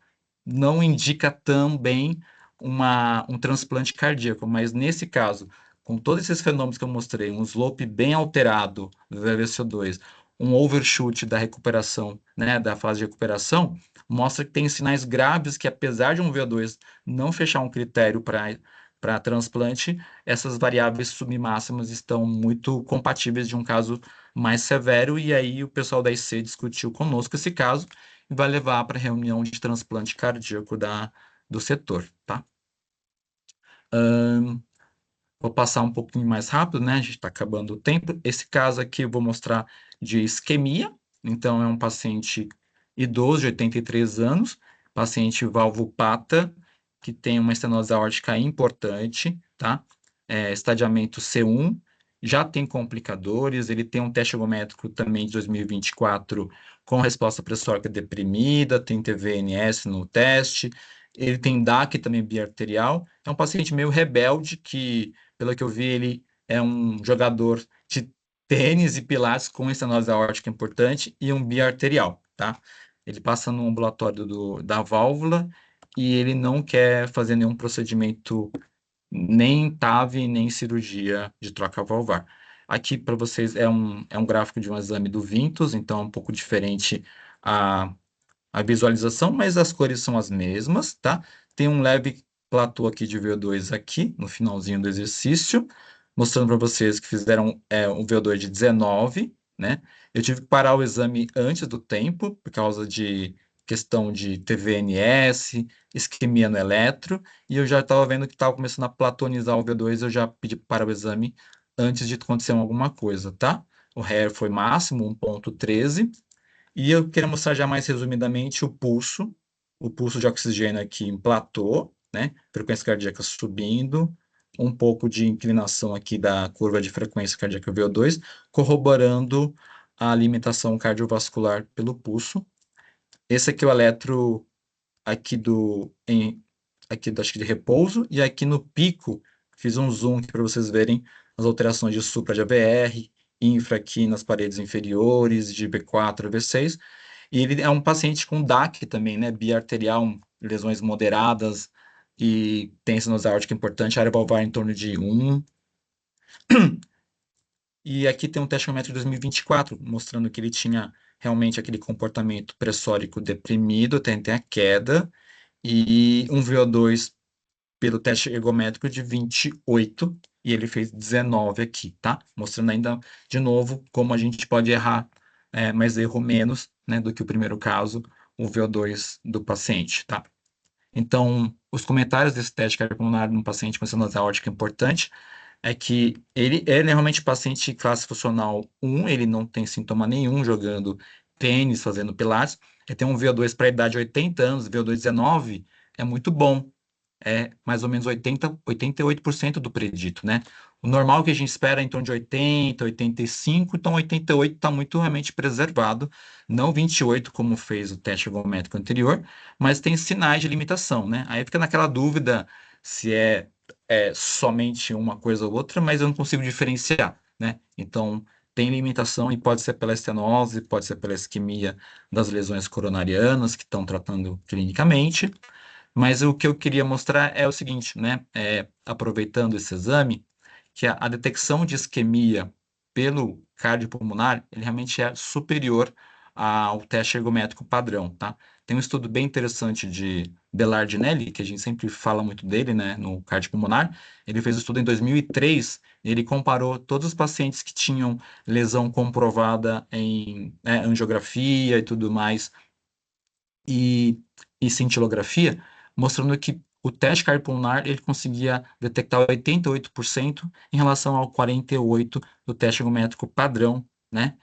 não indica também um transplante cardíaco, mas nesse caso, com todos esses fenômenos que eu mostrei, um slope bem alterado do VVCO2, um overshoot da recuperação, né, da fase de recuperação, mostra que tem sinais graves que, apesar de um VO2 não fechar um critério para transplante, essas variáveis submáximas estão muito compatíveis de um caso mais severo, e aí o pessoal da IC discutiu conosco esse caso e vai levar para a reunião de transplante cardíaco do setor, tá? Vou passar um pouquinho mais rápido, né? A gente está acabando o tempo. Esse caso aqui eu vou mostrar de isquemia. Então, é um paciente idoso de 83 anos, paciente valvopata, que tem uma estenose aórtica importante, tá? Estadiamento C1, já tem complicadores, ele tem um teste ergométrico também de 2024 com resposta pressórica deprimida, tem TVNS no teste, ele tem DAC também biarterial, é um paciente meio rebelde que, pelo que eu vi, ele é um jogador de tênis e pilates com estenose aórtica importante e um biarterial, tá? Ele passa no ambulatório da válvula e ele não quer fazer nenhum procedimento, nem TAV, nem cirurgia de troca valvar. Aqui para vocês é um gráfico de um exame do Vintus, então é um pouco diferente a visualização, mas as cores são as mesmas, tá? Tem um leve platô aqui de VO2 aqui, no finalzinho do exercício, mostrando para vocês que fizeram um VO2 de 19, né? Eu tive que parar o exame antes do tempo, por causa de questão de TVNS, isquemia no eletro, e eu já estava vendo que estava começando a platonizar o VO2, eu já pedi para o exame antes de acontecer alguma coisa, tá? O RER foi máximo, 1,13, e eu queria mostrar já mais resumidamente o pulso de oxigênio aqui em platô, né? Frequência cardíaca subindo, um pouco de inclinação aqui da curva de frequência cardíaca VO2, corroborando a alimentação cardiovascular pelo pulso. Esse aqui é o eletro aqui acho que de repouso, e aqui no pico, fiz um zoom aqui para vocês verem as alterações de supra de AVR, infra aqui nas paredes inferiores, de V4 a V6, e ele é um paciente com DAC também, né, biarterial, lesões moderadas, e tem estenose aórtica importante, área valvar em torno de 1. E aqui tem um teste ergométrico de 2024, mostrando que ele tinha realmente aquele comportamento pressórico deprimido, tem a queda, e um VO2 pelo teste ergométrico de 28, e ele fez 19 aqui, tá? Mostrando ainda, de novo, como a gente pode errar, mas erro menos, né, do que o primeiro caso, o VO2 do paciente, tá? Então, os comentários desse teste cardiopulmonar num paciente com estenose aórtica importante é que ele é realmente paciente classe funcional 1, ele não tem sintoma nenhum jogando tênis, fazendo pilates, ele tem um VO2 para a idade de 80 anos, VO2 19, é muito bom, é mais ou menos 88% do predito, né? O normal que a gente espera é em torno de 80, 85, então 88 está muito realmente preservado, não 28 como fez o teste ergométrico anterior, mas tem sinais de limitação, né? Aí fica naquela dúvida se é somente uma coisa ou outra, mas eu não consigo diferenciar, né? Então, tem limitação e pode ser pela estenose, pode ser pela isquemia das lesões coronarianas que estão tratando clinicamente, mas o que eu queria mostrar é o seguinte, né? Aproveitando esse exame, que a detecção de isquemia pelo cardiopulmonar, ele realmente é superior ao teste ergométrico padrão, tá? Tem um estudo bem interessante de Belardinelli, que a gente sempre fala muito dele, né, no cardiopulmonar. Ele fez o estudo em 2003, e ele comparou todos os pacientes que tinham lesão comprovada em angiografia e tudo mais, e cintilografia, mostrando que o teste cardiopulmonar ele conseguia detectar 88% em relação ao 48% do teste ergométrico padrão, né?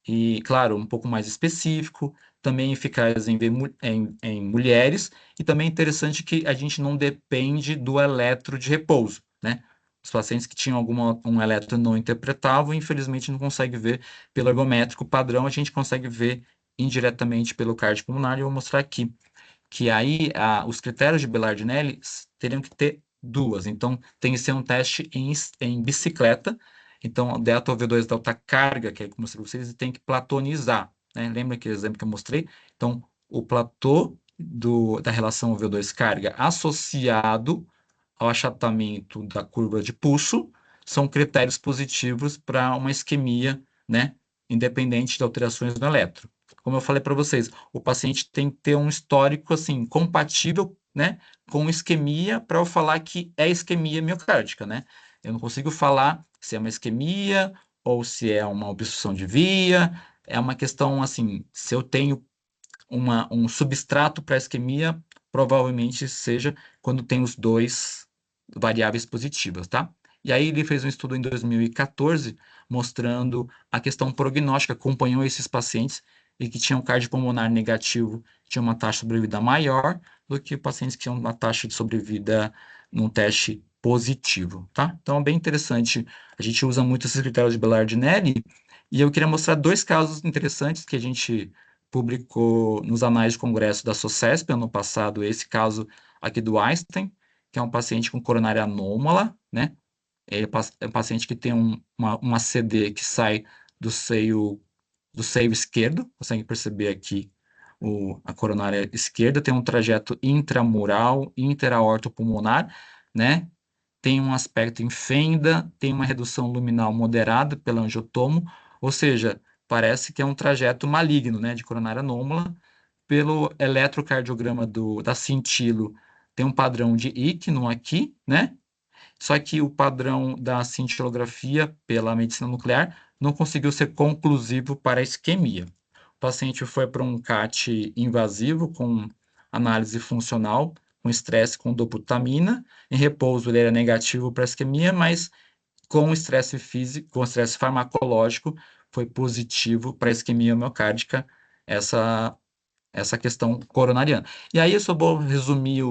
E, claro, um pouco mais específico, também eficaz em mulheres, e também é interessante que a gente não depende do eletro de repouso, né? Os pacientes que tinham um eletro não interpretável, infelizmente não consegue ver pelo ergométrico padrão, a gente consegue ver indiretamente pelo cardiopulmonar, e eu vou mostrar aqui que aí os critérios de Belardinelli teriam que ter duas. Então, tem que ser um teste em bicicleta. Então, o delta V2 da alta carga, que é como eu mostrei para vocês, tem que platonizar, né? Lembra aquele exemplo que eu mostrei? Então, o platô da relação V2 carga associado ao achatamento da curva de pulso são critérios positivos para uma isquemia, né? Independente de alterações no eletro. Como eu falei para vocês, o paciente tem que ter um histórico assim compatível, né, com isquemia para eu falar que é isquemia miocárdica, né? Eu não consigo falar se é uma isquemia ou se é uma obstrução de via. É uma questão assim, se eu tenho um substrato para isquemia, provavelmente seja quando tem os dois variáveis positivas, tá? E aí ele fez um estudo em 2014 mostrando a questão prognóstica, acompanhou esses pacientes e que tinham cardiopulmonar negativo, tinham uma taxa de sobrevida maior do que pacientes que tinham uma taxa de sobrevida num teste positivo, tá? Então é bem interessante. A gente usa muito esses critérios de Belardinelli e eu queria mostrar dois casos interessantes que a gente publicou nos anais de congresso da SOCESP ano passado, esse caso aqui do Einstein, que é um paciente com coronária anômala, né? É um paciente que tem uma CD que sai do seio esquerdo, consegue perceber aqui a coronária esquerda, tem um trajeto intramural, interaortopulmonar, né? Tem um aspecto em fenda, tem uma redução luminal moderada pela angiotomo, ou seja, parece que é um trajeto maligno, né, de coronária anômala. Pelo eletrocardiograma da cintilo, tem um padrão de ícnio aqui, né? Só que o padrão da cintilografia pela medicina nuclear não conseguiu ser conclusivo para a isquemia. O paciente foi para um CAT invasivo com análise funcional, com estresse com dobutamina. Em repouso ele era negativo para a isquemia, mas com estresse físico, com estresse farmacológico, foi positivo para a isquemia miocárdica, essa questão coronariana. E aí eu só vou resumir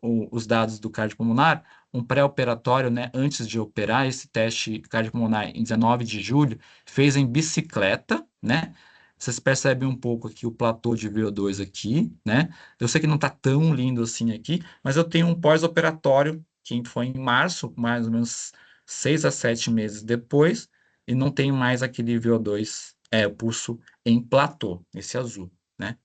os dados do cardiopulmonar, um pré-operatório, né, antes de operar, esse teste cardiopulmonar em 19 de julho, fez em bicicleta, né? Vocês percebem um pouco aqui o platô de VO2 aqui, né? Eu sei que não está tão lindo assim aqui, mas eu tenho um pós-operatório que foi em março, mais ou menos 6 a 7 meses depois, e não tenho mais aquele VO2, pulso em platô, esse azul, né?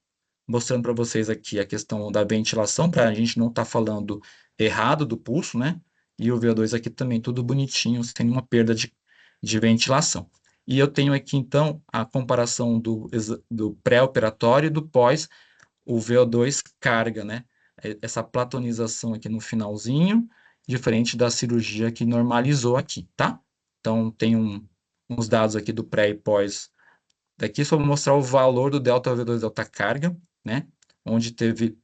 Mostrando para vocês aqui a questão da ventilação, para a gente não estar falando errado do pulso, né? E o VO2 aqui também tudo bonitinho, sem nenhuma perda de ventilação. E eu tenho aqui, então, a comparação do pré-operatório e do pós, o VO2 carga, né? Essa platonização aqui no finalzinho, diferente da cirurgia que normalizou aqui, tá? Então, tem uns dados aqui do pré e pós. Daqui só vou mostrar o valor do delta V2 delta carga, né? Onde teve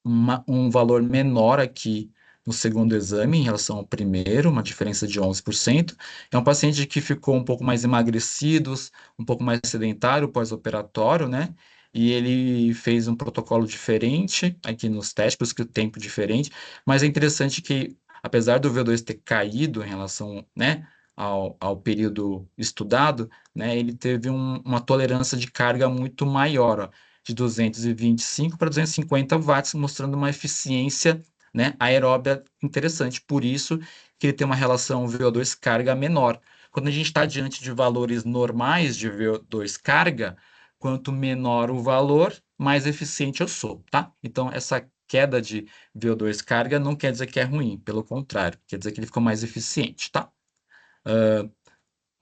um valor menor aqui no segundo exame em relação ao primeiro, uma diferença de 11%. É um paciente que ficou um pouco mais emagrecido, um pouco mais sedentário pós-operatório, né? E ele fez um protocolo diferente aqui nos testes, por isso que o tempo é diferente. Mas é interessante que, apesar do V2 ter caído em relação, né, ao período estudado, né, ele teve uma tolerância de carga muito maior, ó, de 225 para 250 watts, mostrando uma eficiência, né, aeróbia interessante. Por isso que ele tem uma relação VO2 carga menor. Quando a gente está diante de valores normais de VO2 carga, quanto menor o valor, mais eficiente eu sou, tá? Então, essa queda de VO2 carga não quer dizer que é ruim, pelo contrário, quer dizer que ele ficou mais eficiente, tá?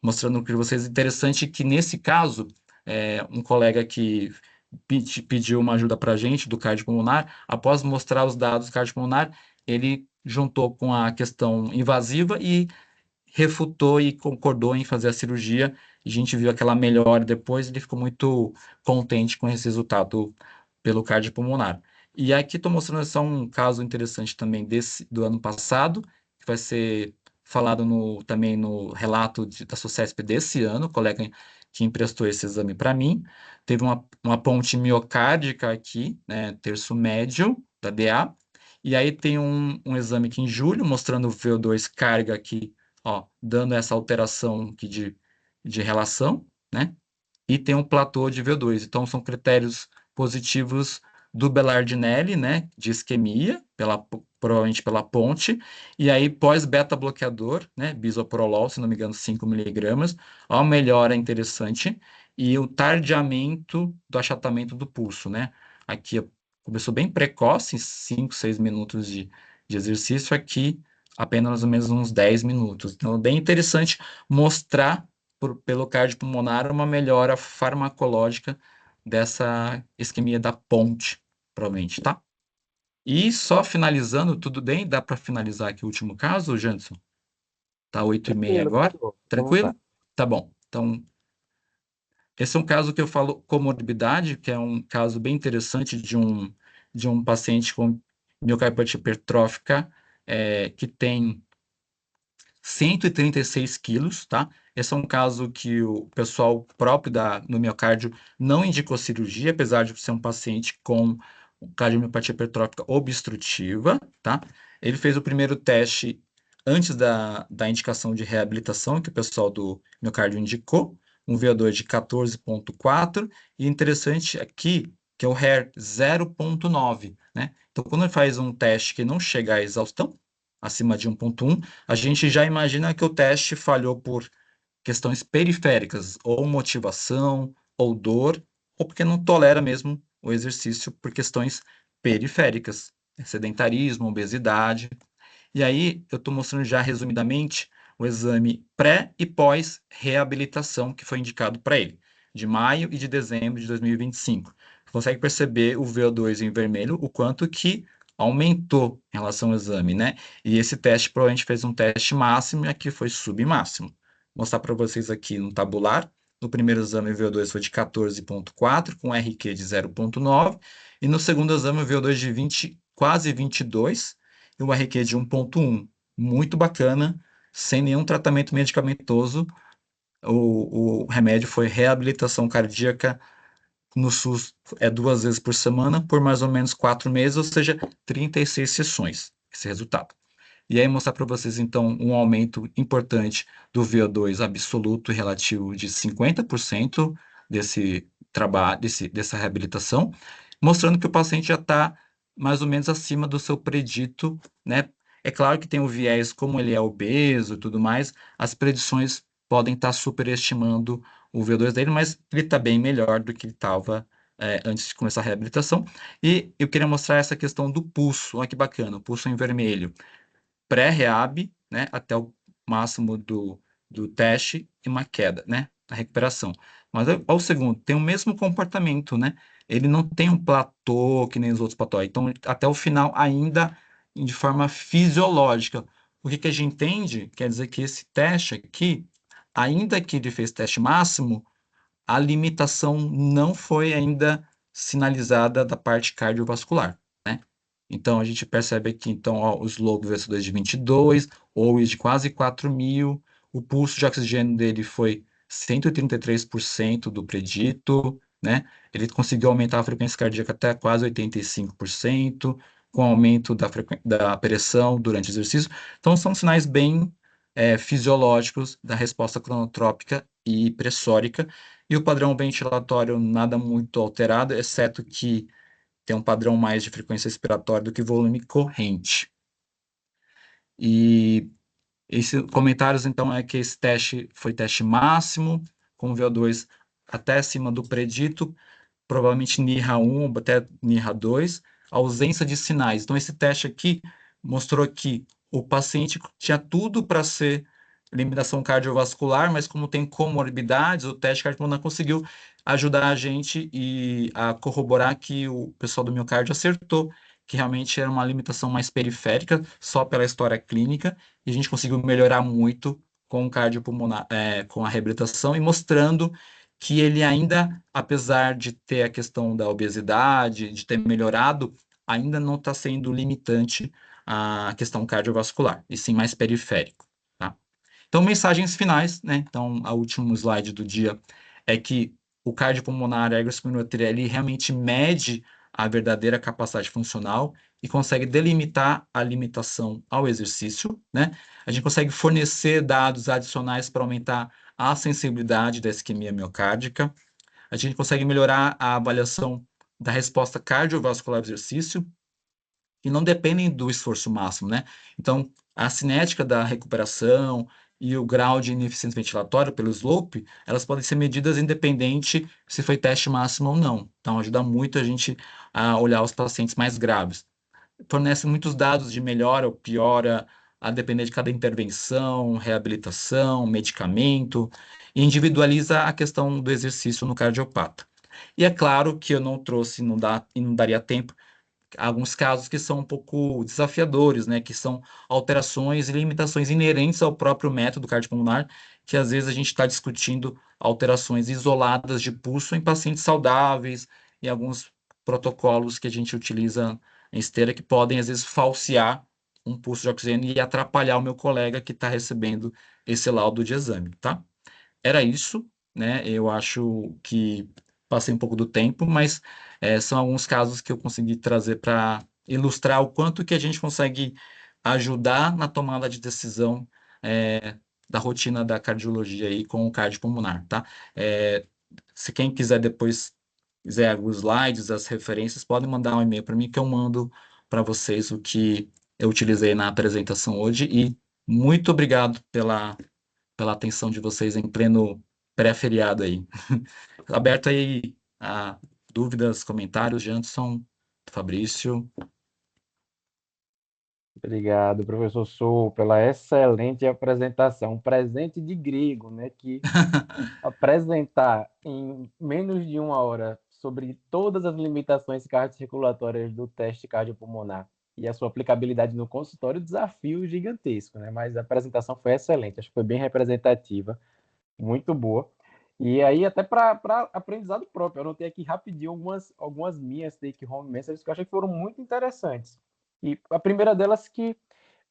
Mostrando para vocês interessante que nesse caso, um colega que pediu uma ajuda para a gente do cardiopulmonar, após mostrar os dados do cardiopulmonar, ele juntou com a questão invasiva e refutou e concordou em fazer a cirurgia. A gente viu aquela melhora depois, ele ficou muito contente com esse resultado pelo cardiopulmonar. E aqui estou mostrando só um caso interessante também do ano passado, que vai ser falado também no relato da SOCESP desse ano, o colega que emprestou esse exame para mim. Teve uma ponte miocárdica aqui, né, terço médio da DA, e aí tem um exame aqui em julho, mostrando o VO2 carga aqui, ó, dando essa alteração aqui de relação, né? E tem um platô de VO2. Então, são critérios positivos do Belardinelli, né, de isquemia, provavelmente pela ponte, e aí pós-beta-bloqueador, né, bisoprolol, se não me engano, 5 miligramas, a melhora interessante, e o tardiamento do achatamento do pulso, né, aqui começou bem precoce, 5, 6 minutos de exercício, aqui apenas mais ou menos uns 10 minutos. Então, é bem interessante mostrar pelo cardiopulmonar uma melhora farmacológica dessa isquemia da ponte, provavelmente, tá? E só finalizando, tudo bem? Dá para finalizar aqui o último caso, Janderson? Tá 8h30 Tranquilo, agora? doutor. Fica à Tranquilo? vontade. Tá bom. Então, esse é um caso que eu falo comorbidade, que é um caso bem interessante de um paciente com miocardiopatia hipertrófica, que tem 136 quilos, tá? Esse é um caso que o pessoal próprio no miocárdio não indicou cirurgia, apesar de ser um paciente com cardiomiopatia hipertrófica obstrutiva, tá? Ele fez o primeiro teste antes da indicação de reabilitação, que o pessoal do miocárdio indicou, um VO2 de 14,4, e interessante aqui que é o HAIR 0,9, né? Então, quando ele faz um teste que não chega à exaustão, acima de 1,1, a gente já imagina que o teste falhou por questões periféricas, ou motivação, ou dor, ou porque não tolera mesmo o exercício por questões periféricas, sedentarismo, obesidade. E aí, eu estou mostrando já resumidamente o exame pré e pós-reabilitação que foi indicado para ele, de maio e de dezembro de 2025. Você consegue perceber o VO2 em vermelho, o quanto que aumentou em relação ao exame, né? E esse teste provavelmente fez um teste máximo e aqui foi submáximo. Vou mostrar para vocês aqui no tabular. No primeiro exame, o VO2 foi de 14,4, com RQ de 0,9. E no segundo exame, o VO2 de 20, quase 22, e o RQ de 1,1. Muito bacana, sem nenhum tratamento medicamentoso. O remédio foi reabilitação cardíaca no SUS, 2 vezes por semana, por mais ou menos 4 meses, ou seja, 36 sessões, esse resultado. E aí mostrar para vocês, então, um aumento importante do VO2 absoluto e relativo de 50% desse trabalho, dessa reabilitação, mostrando que o paciente já está mais ou menos acima do seu predito, né? É claro que tem o viés, como ele é obeso e tudo mais, as predições podem estar superestimando o VO2 dele, mas ele está bem melhor do que ele estava antes de começar a reabilitação. E eu queria mostrar essa questão do pulso, olha que bacana, o pulso em vermelho pré-reab, né, até o máximo do teste e uma queda, né, a recuperação. Mas ao segundo, tem o mesmo comportamento, né? Ele não tem um platô que nem os outros platós. Então, até o final, ainda de forma fisiológica. O que a gente entende quer dizer que esse teste aqui, ainda que ele fez teste máximo, a limitação não foi ainda sinalizada da parte cardiovascular, né? Então, a gente percebe aqui, então, ó, os low VO2 de 22, ou de quase 4.000, o pulso de oxigênio dele foi 133% do predito, né? Ele conseguiu aumentar a frequência cardíaca até quase 85%, com aumento da pressão durante o exercício. Então, são sinais bem fisiológicos da resposta cronotrópica e pressórica, e o padrão ventilatório nada muito alterado, exceto que tem um padrão mais de frequência respiratória do que volume corrente. E esses comentários, então, é que esse teste foi teste máximo, com VO2 até acima do predito, provavelmente NIRA1 ou até NIRA2, ausência de sinais. Então, esse teste aqui mostrou que o paciente tinha tudo para ser limitação cardiovascular, mas como tem comorbidades, o teste cardiopulmonar conseguiu ajudar a gente e a corroborar que o pessoal do miocárdio acertou, que realmente era uma limitação mais periférica, só pela história clínica, e a gente conseguiu melhorar muito com o cardiopulmonar, com a reabilitação e mostrando que ele ainda, apesar de ter a questão da obesidade, de ter melhorado, ainda não está sendo limitante a questão cardiovascular, e sim mais periférico, tá? Então, mensagens finais, né? Então, o último slide do dia é que o cardiopulmonar, a ergospirometria, ele realmente mede a verdadeira capacidade funcional e consegue delimitar a limitação ao exercício, né? A gente consegue fornecer dados adicionais para aumentar a sensibilidade da isquemia miocárdica. A gente consegue melhorar a avaliação da resposta cardiovascular ao exercício e não dependem do esforço máximo, né? Então, a cinética da recuperação e o grau de ineficiência ventilatória pelo slope, elas podem ser medidas independente se foi teste máximo ou não. Então, ajuda muito a gente a olhar os pacientes mais graves. Fornece muitos dados de melhora ou piora, a depender de cada intervenção, reabilitação, medicamento, e individualiza a questão do exercício no cardiopata. E é claro que eu não trouxe, não daria tempo alguns casos que são um pouco desafiadores, né? Que são alterações e limitações inerentes ao próprio método cardiopulmonar, que às vezes a gente está discutindo alterações isoladas de pulso em pacientes saudáveis e alguns protocolos que a gente utiliza em esteira que podem, às vezes, falsear um pulso de oxigênio e atrapalhar o meu colega que está recebendo esse laudo de exame, tá? Era isso, né? Eu acho que passei um pouco do tempo, mas são alguns casos que eu consegui trazer para ilustrar o quanto que a gente consegue ajudar na tomada de decisão da rotina da cardiologia aí com o cardiopulmonar, tá? É, se quem quiser depois quiser os slides, as referências, podem mandar um e-mail para mim que eu mando para vocês o que eu utilizei na apresentação hoje e muito obrigado pela atenção de vocês em pleno pré-feriado aí. Aberto aí a dúvidas, comentários, Janson, Fabrício. Obrigado, professor Sou, pela excelente apresentação. Um presente de grego, né? Que apresentar em menos de uma hora sobre todas as limitações cardiocirculatórias do teste cardiopulmonar e a sua aplicabilidade no consultório, desafio gigantesco, né? Mas a apresentação foi excelente, acho que foi bem representativa, muito boa. E aí, até para aprendizado próprio, eu anotei aqui rapidinho algumas minhas take-home messages que eu achei que foram muito interessantes. E a primeira delas que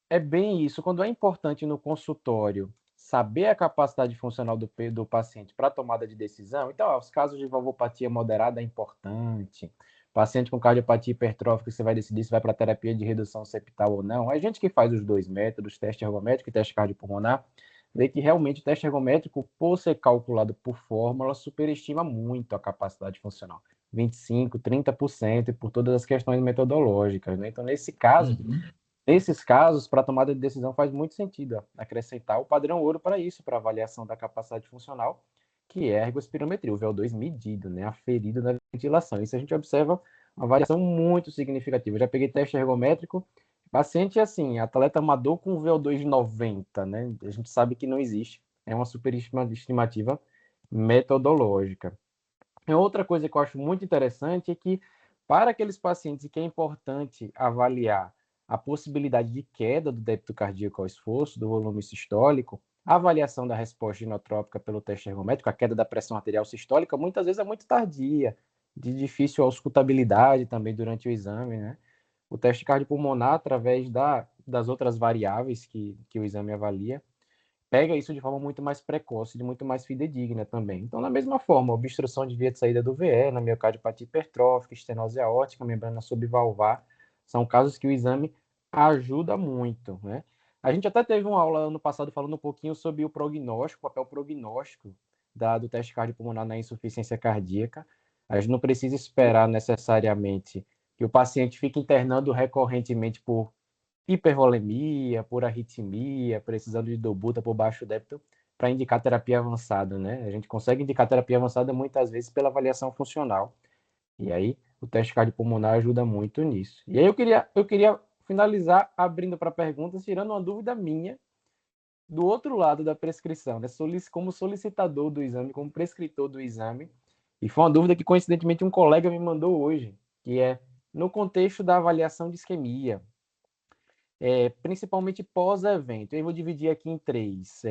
é bem isso. Quando é importante no consultório saber a capacidade funcional do paciente para tomada de decisão, então, os casos de valvopatia moderada é importante. Paciente com cardiopatia hipertrófica, você vai decidir se vai para terapia de redução septal ou não. A gente que faz os dois métodos, teste ergométrico e teste cardiopulmonar, vê que realmente o teste ergométrico, por ser calculado por fórmula, superestima muito a capacidade funcional. 25%, 30%, e por todas as questões metodológicas, né? Então, nesses casos, para tomada de decisão faz muito sentido acrescentar o padrão ouro para isso, para avaliação da capacidade funcional, que é a ergospirometria, o VO2 medido, né, aferido na ventilação. Isso a gente observa uma variação muito significativa. Eu já peguei teste ergométrico, paciente assim, atleta amador com VO2 de 90, né? A gente sabe que não existe, é uma superestimativa metodológica. E outra coisa que eu acho muito interessante é que, para aqueles pacientes que é importante avaliar a possibilidade de queda do débito cardíaco ao esforço, do volume sistólico, a avaliação da resposta inotrópica pelo teste ergométrico, a queda da pressão arterial sistólica, muitas vezes é muito tardia, de difícil auscultabilidade também durante o exame, né? O teste cardiopulmonar, através das outras variáveis que o exame avalia, pega isso de forma muito mais precoce, de muito mais fidedigna também. Então, da mesma forma, obstrução de via de saída do VE, na miocardiopatia hipertrófica, estenose aórtica, membrana subvalvar, são casos que o exame ajuda muito, né? A gente até teve uma aula ano passado falando um pouquinho sobre o prognóstico, o papel prognóstico do teste cardiopulmonar na insuficiência cardíaca. A gente não precisa esperar necessariamente que o paciente fique internando recorrentemente por hipervolemia, por arritmia, precisando de dobuta por baixo débito, para indicar terapia avançada, né? A gente consegue indicar terapia avançada muitas vezes pela avaliação funcional. E aí, o teste cardiopulmonar ajuda muito nisso. E aí, eu queria finalizar abrindo para perguntas, tirando uma dúvida minha do outro lado da prescrição, né? Como solicitador do exame, como prescritor do exame. E foi uma dúvida que, coincidentemente, um colega me mandou hoje, que é no contexto da avaliação de isquemia, principalmente pós-evento. Eu vou dividir aqui em três.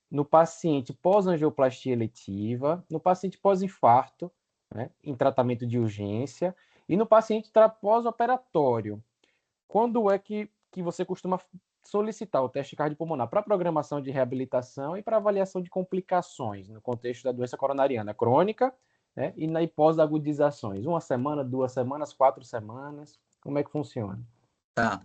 No paciente pós-angioplastia eletiva, no paciente pós-infarto, né, em tratamento de urgência, e no paciente pós-operatório. Quando é que você costuma solicitar o teste cardiopulmonar para programação de reabilitação e para avaliação de complicações no contexto da doença coronariana crônica, né, e na pós-agudizações? 1 semana, 2 semanas, 4 semanas? Como é que funciona? Tá.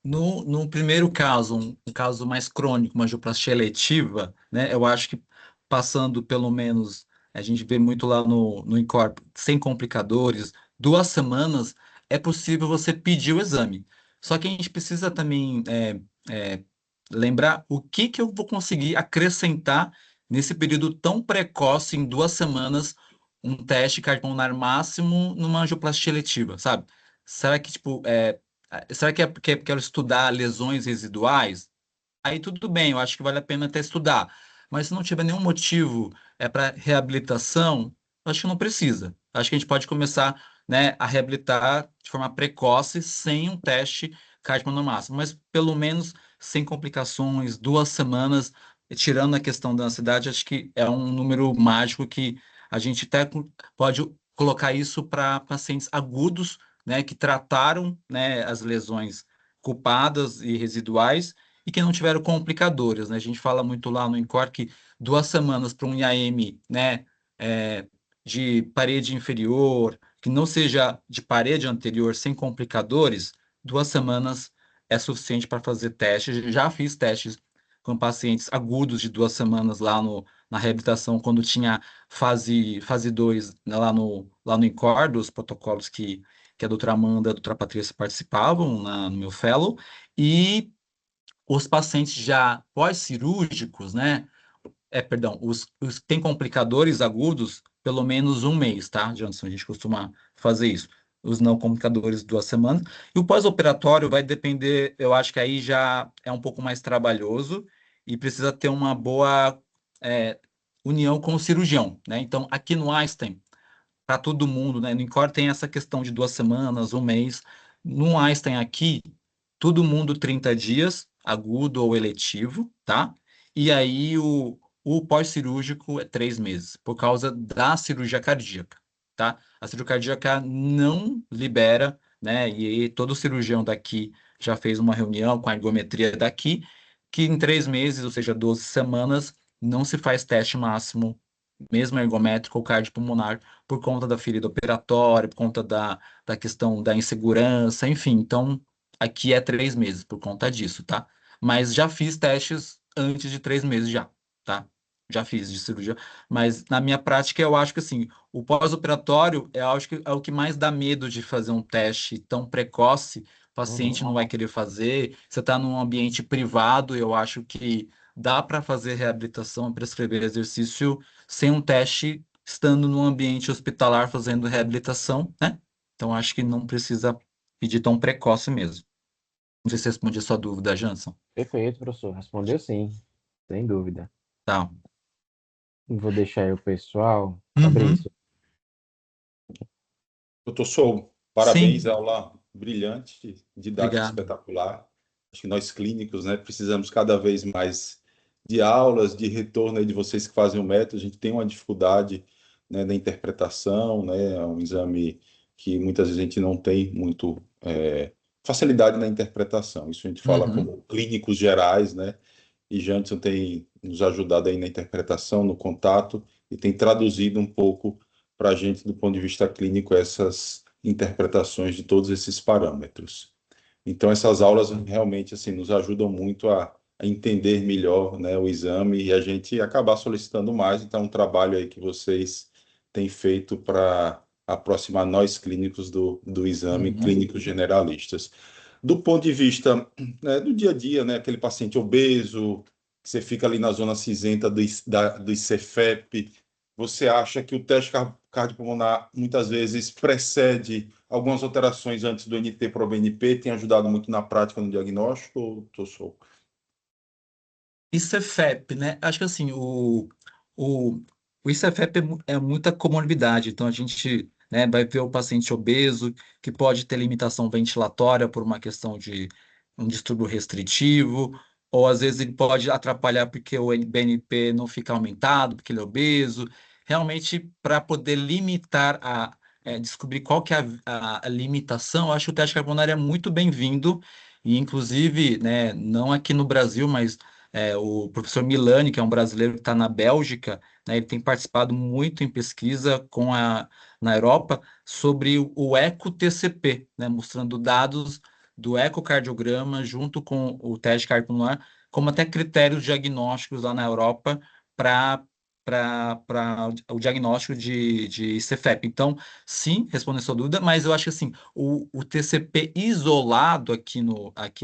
No primeiro caso, um caso mais crônico, uma angioplastia eletiva, né? Eu acho que passando pelo menos, a gente vê muito lá no INCORP, sem complicadores, 2 semanas, é possível você pedir o exame. Só que a gente precisa também lembrar o que eu vou conseguir acrescentar nesse período tão precoce, em 2 semanas, um teste cardiopulmonar máximo numa angioplastia eletiva, sabe? Será que, tipo, será que quero estudar lesões residuais? Aí tudo bem, eu acho que vale a pena até estudar. Mas se não tiver nenhum motivo para reabilitação, eu acho que não precisa. Acho que a gente pode começar né, a reabilitar de forma precoce sem um teste cardiopulmonar máximo, mas pelo menos sem complicações, 2 semanas, tirando a questão da ansiedade, acho que é um número mágico que a gente até pode colocar isso para pacientes agudos, né, que trataram, né, as lesões culpadas e residuais e que não tiveram complicadores, né? A gente fala muito lá no INCOR que 2 semanas para um IAM, né, de parede inferior, que não seja de parede anterior sem complicadores, 2 semanas é suficiente para fazer testes. Já fiz testes com pacientes agudos de 2 semanas lá na reabilitação, quando tinha fase 2 né, lá no INCOR, dos protocolos que a doutora Amanda e a doutora Patrícia participavam no meu fellow, e os pacientes já pós-cirúrgicos, né? Perdão, os que têm complicadores agudos, pelo menos um mês, tá, Johnson? A gente costuma fazer isso. Os não complicadores, 2 semanas. E o pós-operatório vai depender, eu acho que aí já é um pouco mais trabalhoso e precisa ter uma boa é, união com o cirurgião, né? Então, aqui no Einstein, para todo mundo, né? No INCOR tem essa questão de 2 semanas, um mês. No Einstein aqui, todo mundo 30 dias, agudo ou eletivo, tá? E aí o pós-cirúrgico é 3 meses, por causa da cirurgia cardíaca, tá? A cirurgia cardíaca não libera, né? E aí todo cirurgião daqui já fez uma reunião com a ergometria daqui, que em 3 meses, ou seja, 12 semanas, não se faz teste máximo, mesmo ergométrico ou cardiopulmonar, por conta da ferida operatória, por conta da questão da insegurança, enfim. Então, aqui é 3 meses por conta disso, tá? Mas já fiz testes antes de 3 meses já, tá? Já fiz de cirurgia. Mas na minha prática, eu acho que assim, o pós-operatório acho que é o que mais dá medo de fazer um teste tão precoce. O paciente não vai querer fazer. Você está num ambiente privado, eu acho que dá para fazer reabilitação, prescrever exercício sem um teste, estando no ambiente hospitalar fazendo reabilitação, né? Então, acho que não precisa pedir tão precoce mesmo. Não sei se respondi a sua dúvida, Janson. Perfeito, professor. Respondeu sim, sem dúvida. Tá. Vou deixar aí o pessoal. Uhum. Fabrício. Doutor Sou, parabéns, Sim, aula brilhante, didática obrigado. espetacular. Acho que nós clínicos, né, precisamos cada vez mais de aulas, de retorno aí de vocês que fazem o método. A gente tem uma dificuldade, né, da interpretação, né, é um exame que muitas vezes a gente não tem muito facilidade na interpretação. Isso a gente fala Uhum. como clínicos gerais, né? E Janson tem nos ajudado aí na interpretação, no contato, e tem traduzido um pouco para a gente, do ponto de vista clínico, essas interpretações de todos esses parâmetros. Então, essas aulas realmente assim, nos ajudam muito a entender melhor, né, o exame e a gente acabar solicitando mais. Então, é um trabalho aí que vocês têm feito para aproximar nós clínicos do exame, Uhum. clínicos generalistas. Do ponto de vista, né, do dia a dia, né, aquele paciente obeso, que você fica ali na zona cinzenta do ICFEP, você acha que o teste cardiopulmonar muitas vezes precede algumas alterações antes do NT para o BNP? Tem ajudado muito na prática no diagnóstico? Ou tô só... ICEFEP, né? Acho que assim, o, o ICEFEP é muita comorbidade, então a gente, né, vai ver o paciente obeso, que pode ter limitação ventilatória por uma questão de um distúrbio restritivo, ou às vezes ele pode atrapalhar porque o BNP não fica aumentado, porque ele é obeso. Realmente, para poder limitar descobrir qual que é a limitação, eu acho que o teste carbonário é muito bem-vindo, e inclusive, né, não aqui no Brasil, mas o professor Milani, que é um brasileiro que está na Bélgica, né, ele tem participado muito em pesquisa na Europa sobre o eco-TCP, né, mostrando dados do ecocardiograma junto com o teste cardiopulmonar, como até critérios diagnósticos lá na Europa para o diagnóstico de CFEP. Então, sim, respondendo a sua dúvida, mas eu acho que assim, o TCP isolado aqui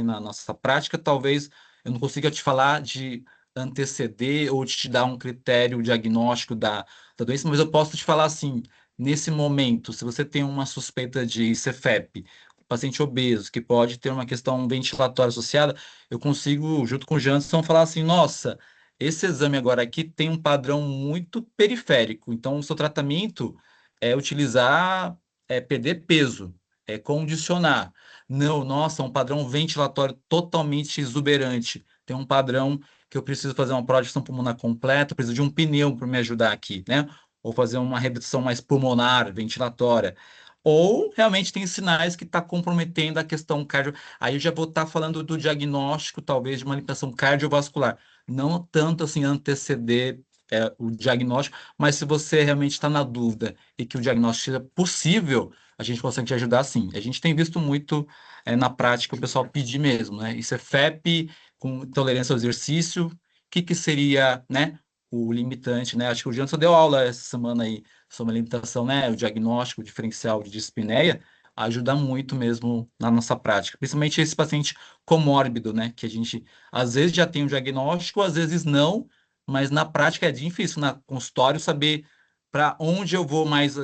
na nossa prática, talvez eu não consigo te falar de anteceder ou de te dar um critério diagnóstico da doença, mas eu posso te falar assim, nesse momento, se você tem uma suspeita de CFEP, paciente obeso, que pode ter uma questão ventilatória associada, eu consigo, junto com o Janssen, falar assim, nossa, esse exame agora aqui tem um padrão muito periférico, então o seu tratamento é utilizar perder peso, é condicionar. Não, nossa, um padrão ventilatório totalmente exuberante. Tem um padrão que eu preciso fazer uma projeção pulmonar completa, preciso de um pneu para me ajudar aqui, né? Ou fazer uma redução mais pulmonar, ventilatória. Ou realmente tem sinais que está comprometendo a questão cardio. Aí eu já vou estar falando do diagnóstico, talvez, de uma limitação cardiovascular. Não tanto assim anteceder o diagnóstico, mas se você realmente está na dúvida e que o diagnóstico seja possível, a gente consegue te ajudar sim. A gente tem visto muito na prática o pessoal pedir mesmo, né? Isso é FEP com tolerância ao exercício. O que seria, né, o limitante, né? Acho que o Janson deu aula essa semana aí sobre a limitação, né? O diagnóstico diferencial de dispneia ajuda muito mesmo na nossa prática, principalmente esse paciente comórbido, né? Que a gente às vezes já tem um diagnóstico, às vezes não, mas na prática é difícil na consultório saber para onde eu vou mais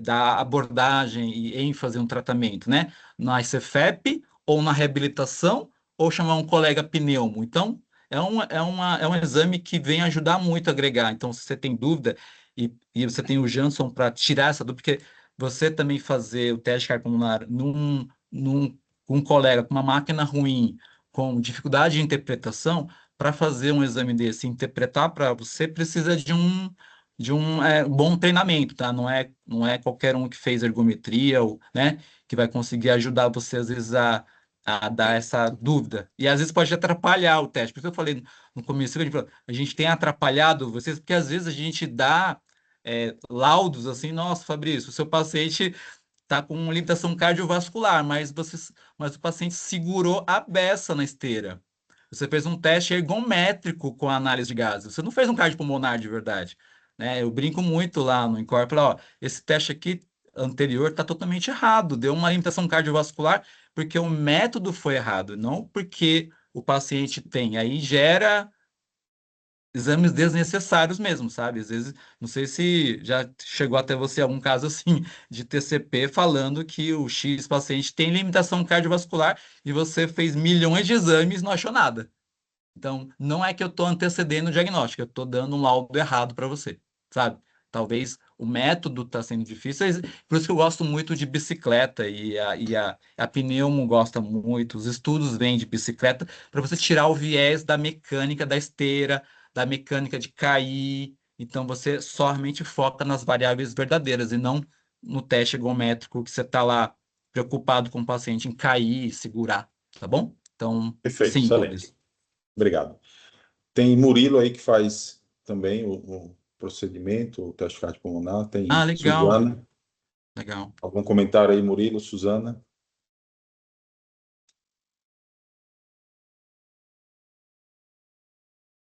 dar abordagem e ênfase no tratamento, né? Na ICFEP ou na reabilitação ou chamar um colega pneumo. Então, é um exame que vem ajudar muito a agregar. Então, se você tem dúvida e você tem o Janssen para tirar essa dúvida, porque você também fazer o teste cardiopulmonar com um colega com uma máquina ruim, com dificuldade de interpretação, para fazer um exame desse, interpretar para você, precisa de um bom treinamento, tá? Não é qualquer um que fez ergometria, ou, né, que vai conseguir ajudar você, às vezes, a dar essa dúvida. E às vezes pode atrapalhar o teste. Por isso eu falei no começo, a gente tem atrapalhado vocês, porque às vezes a gente dá laudos assim, nossa, Fabrício, o seu paciente está com limitação cardiovascular, mas o paciente segurou a beça na esteira. Você fez um teste ergométrico com a análise de gases. Você não fez um cardiopulmonar de verdade, né? Eu brinco muito lá no Incorpora, ó, esse teste aqui anterior está totalmente errado, deu uma limitação cardiovascular porque o método foi errado, não porque o paciente tem. Aí gera exames desnecessários mesmo, sabe? Às vezes, não sei se já chegou até você algum caso assim de TCP falando que o X paciente tem limitação cardiovascular e você fez milhões de exames e não achou nada. Então, não é que eu estou antecedendo o diagnóstico, eu estou dando um laudo errado para você, sabe? Talvez o método está sendo difícil, por isso que eu gosto muito de bicicleta e a Pneumo gosta muito, os estudos vêm de bicicleta para você tirar o viés da mecânica da esteira, da mecânica de cair. Então, você somente foca nas variáveis verdadeiras e não no teste ergométrico que você está lá preocupado com o paciente em cair e segurar, tá bom? Então, Perfeito, sim, excelente. Fabrício. Obrigado. Tem Murilo aí que faz também o procedimento, o teste cardiopulmonar. Ah, Tem legal, Suzana. legal. Algum comentário aí, Murilo, Suzana?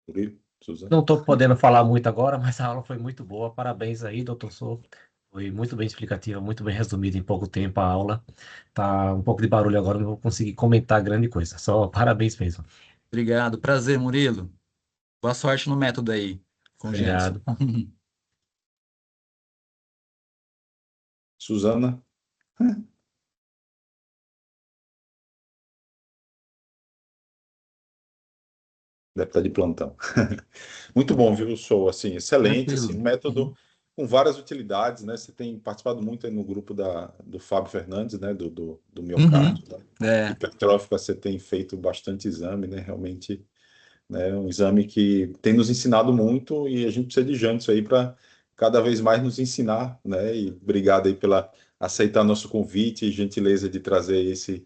Murilo, Suzana? Não estou podendo falar muito agora, mas a aula foi muito boa. Parabéns aí, doutor Souto. Foi muito bem explicativa, muito bem resumida em pouco tempo a aula. Tá um pouco de barulho agora, não vou conseguir comentar grande coisa. Só parabéns mesmo. Obrigado. Prazer, Murilo. Boa sorte no método aí, com o Jansen. Obrigado. Suzana? Deve estar de plantão. Muito bom, viu, Show? Assim, excelente, assim, Tranquilo. um método com várias utilidades, né? Você tem participado muito aí no grupo do Fábio Fernandes, né? Do Uhum. miocárdio, né? É, Hipertrófica, você tem feito bastante exame, né? Realmente, né? Um exame que tem nos ensinado muito e a gente precisa de Jantos aí para cada vez mais nos ensinar, né? E obrigado aí pela aceitar nosso convite e gentileza de trazer esse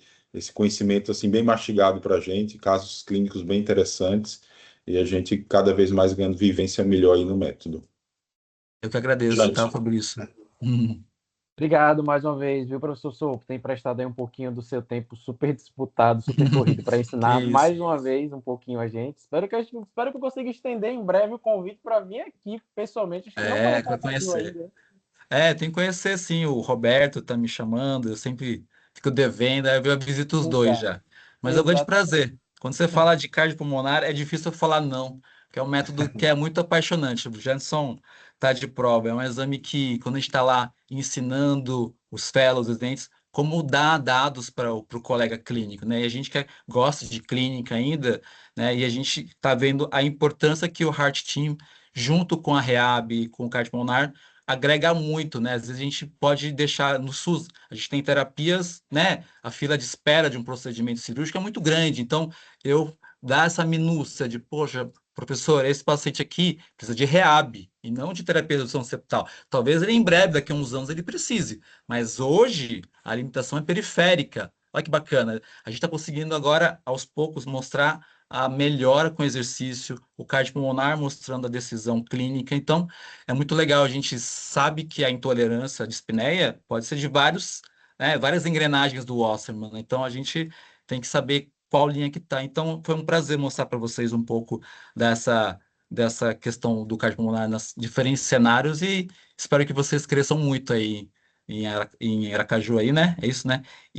conhecimento assim bem mastigado para a gente, casos clínicos bem interessantes e a gente cada vez mais ganhando vivência melhor aí no método. eu que agradeço, tá, Jantos, Fabrício? Uhum. Obrigado mais uma vez, viu, professor Souto? Tem prestado aí um pouquinho do seu tempo super disputado, super corrido, para Que ensinar isso. mais uma vez um pouquinho a gente. Espero que eu consiga estender em breve o convite para vir aqui pessoalmente. Acho que não foi no Que vai contato conhecer. ainda. Tem que conhecer, sim. O Roberto tá me chamando, eu sempre fico devendo, aí eu visito os dois Exato, já. Mas é um grande exatamente. prazer. Quando você fala de cardiopulmonar, é difícil eu falar não, que é um método que é muito apaixonante. O Janssen tá de prova. É um exame que, quando a gente está lá ensinando os fellows, os dentes, como dar dados para o colega clínico, né? E a gente que gosta de clínica ainda, né? E a gente está vendo a importância que o Heart Team, junto com a REAB, com o cardiopulmonar, agrega muito, né? Às vezes a gente pode deixar no SUS, a gente tem terapias, né? A fila de espera de um procedimento cirúrgico é muito grande, então eu dar essa minúcia de, poxa, professor, esse paciente aqui precisa de reab e não de terapia de redução septal. Talvez ele em breve, daqui a uns anos, ele precise, mas hoje a limitação é periférica. Olha que bacana. A gente está conseguindo agora, aos poucos, mostrar a melhora com exercício, o cardiopulmonar mostrando a decisão clínica. Então, é muito legal. A gente sabe que a intolerância à dispneia pode ser de vários, né, várias engrenagens do Wassermann, né? Então, a gente tem que saber qual linha que está. Então, foi um prazer mostrar para vocês um pouco dessa questão do cardiopulmonar nos diferentes cenários e espero que vocês cresçam muito aí em Aracaju aí, né? É isso, né?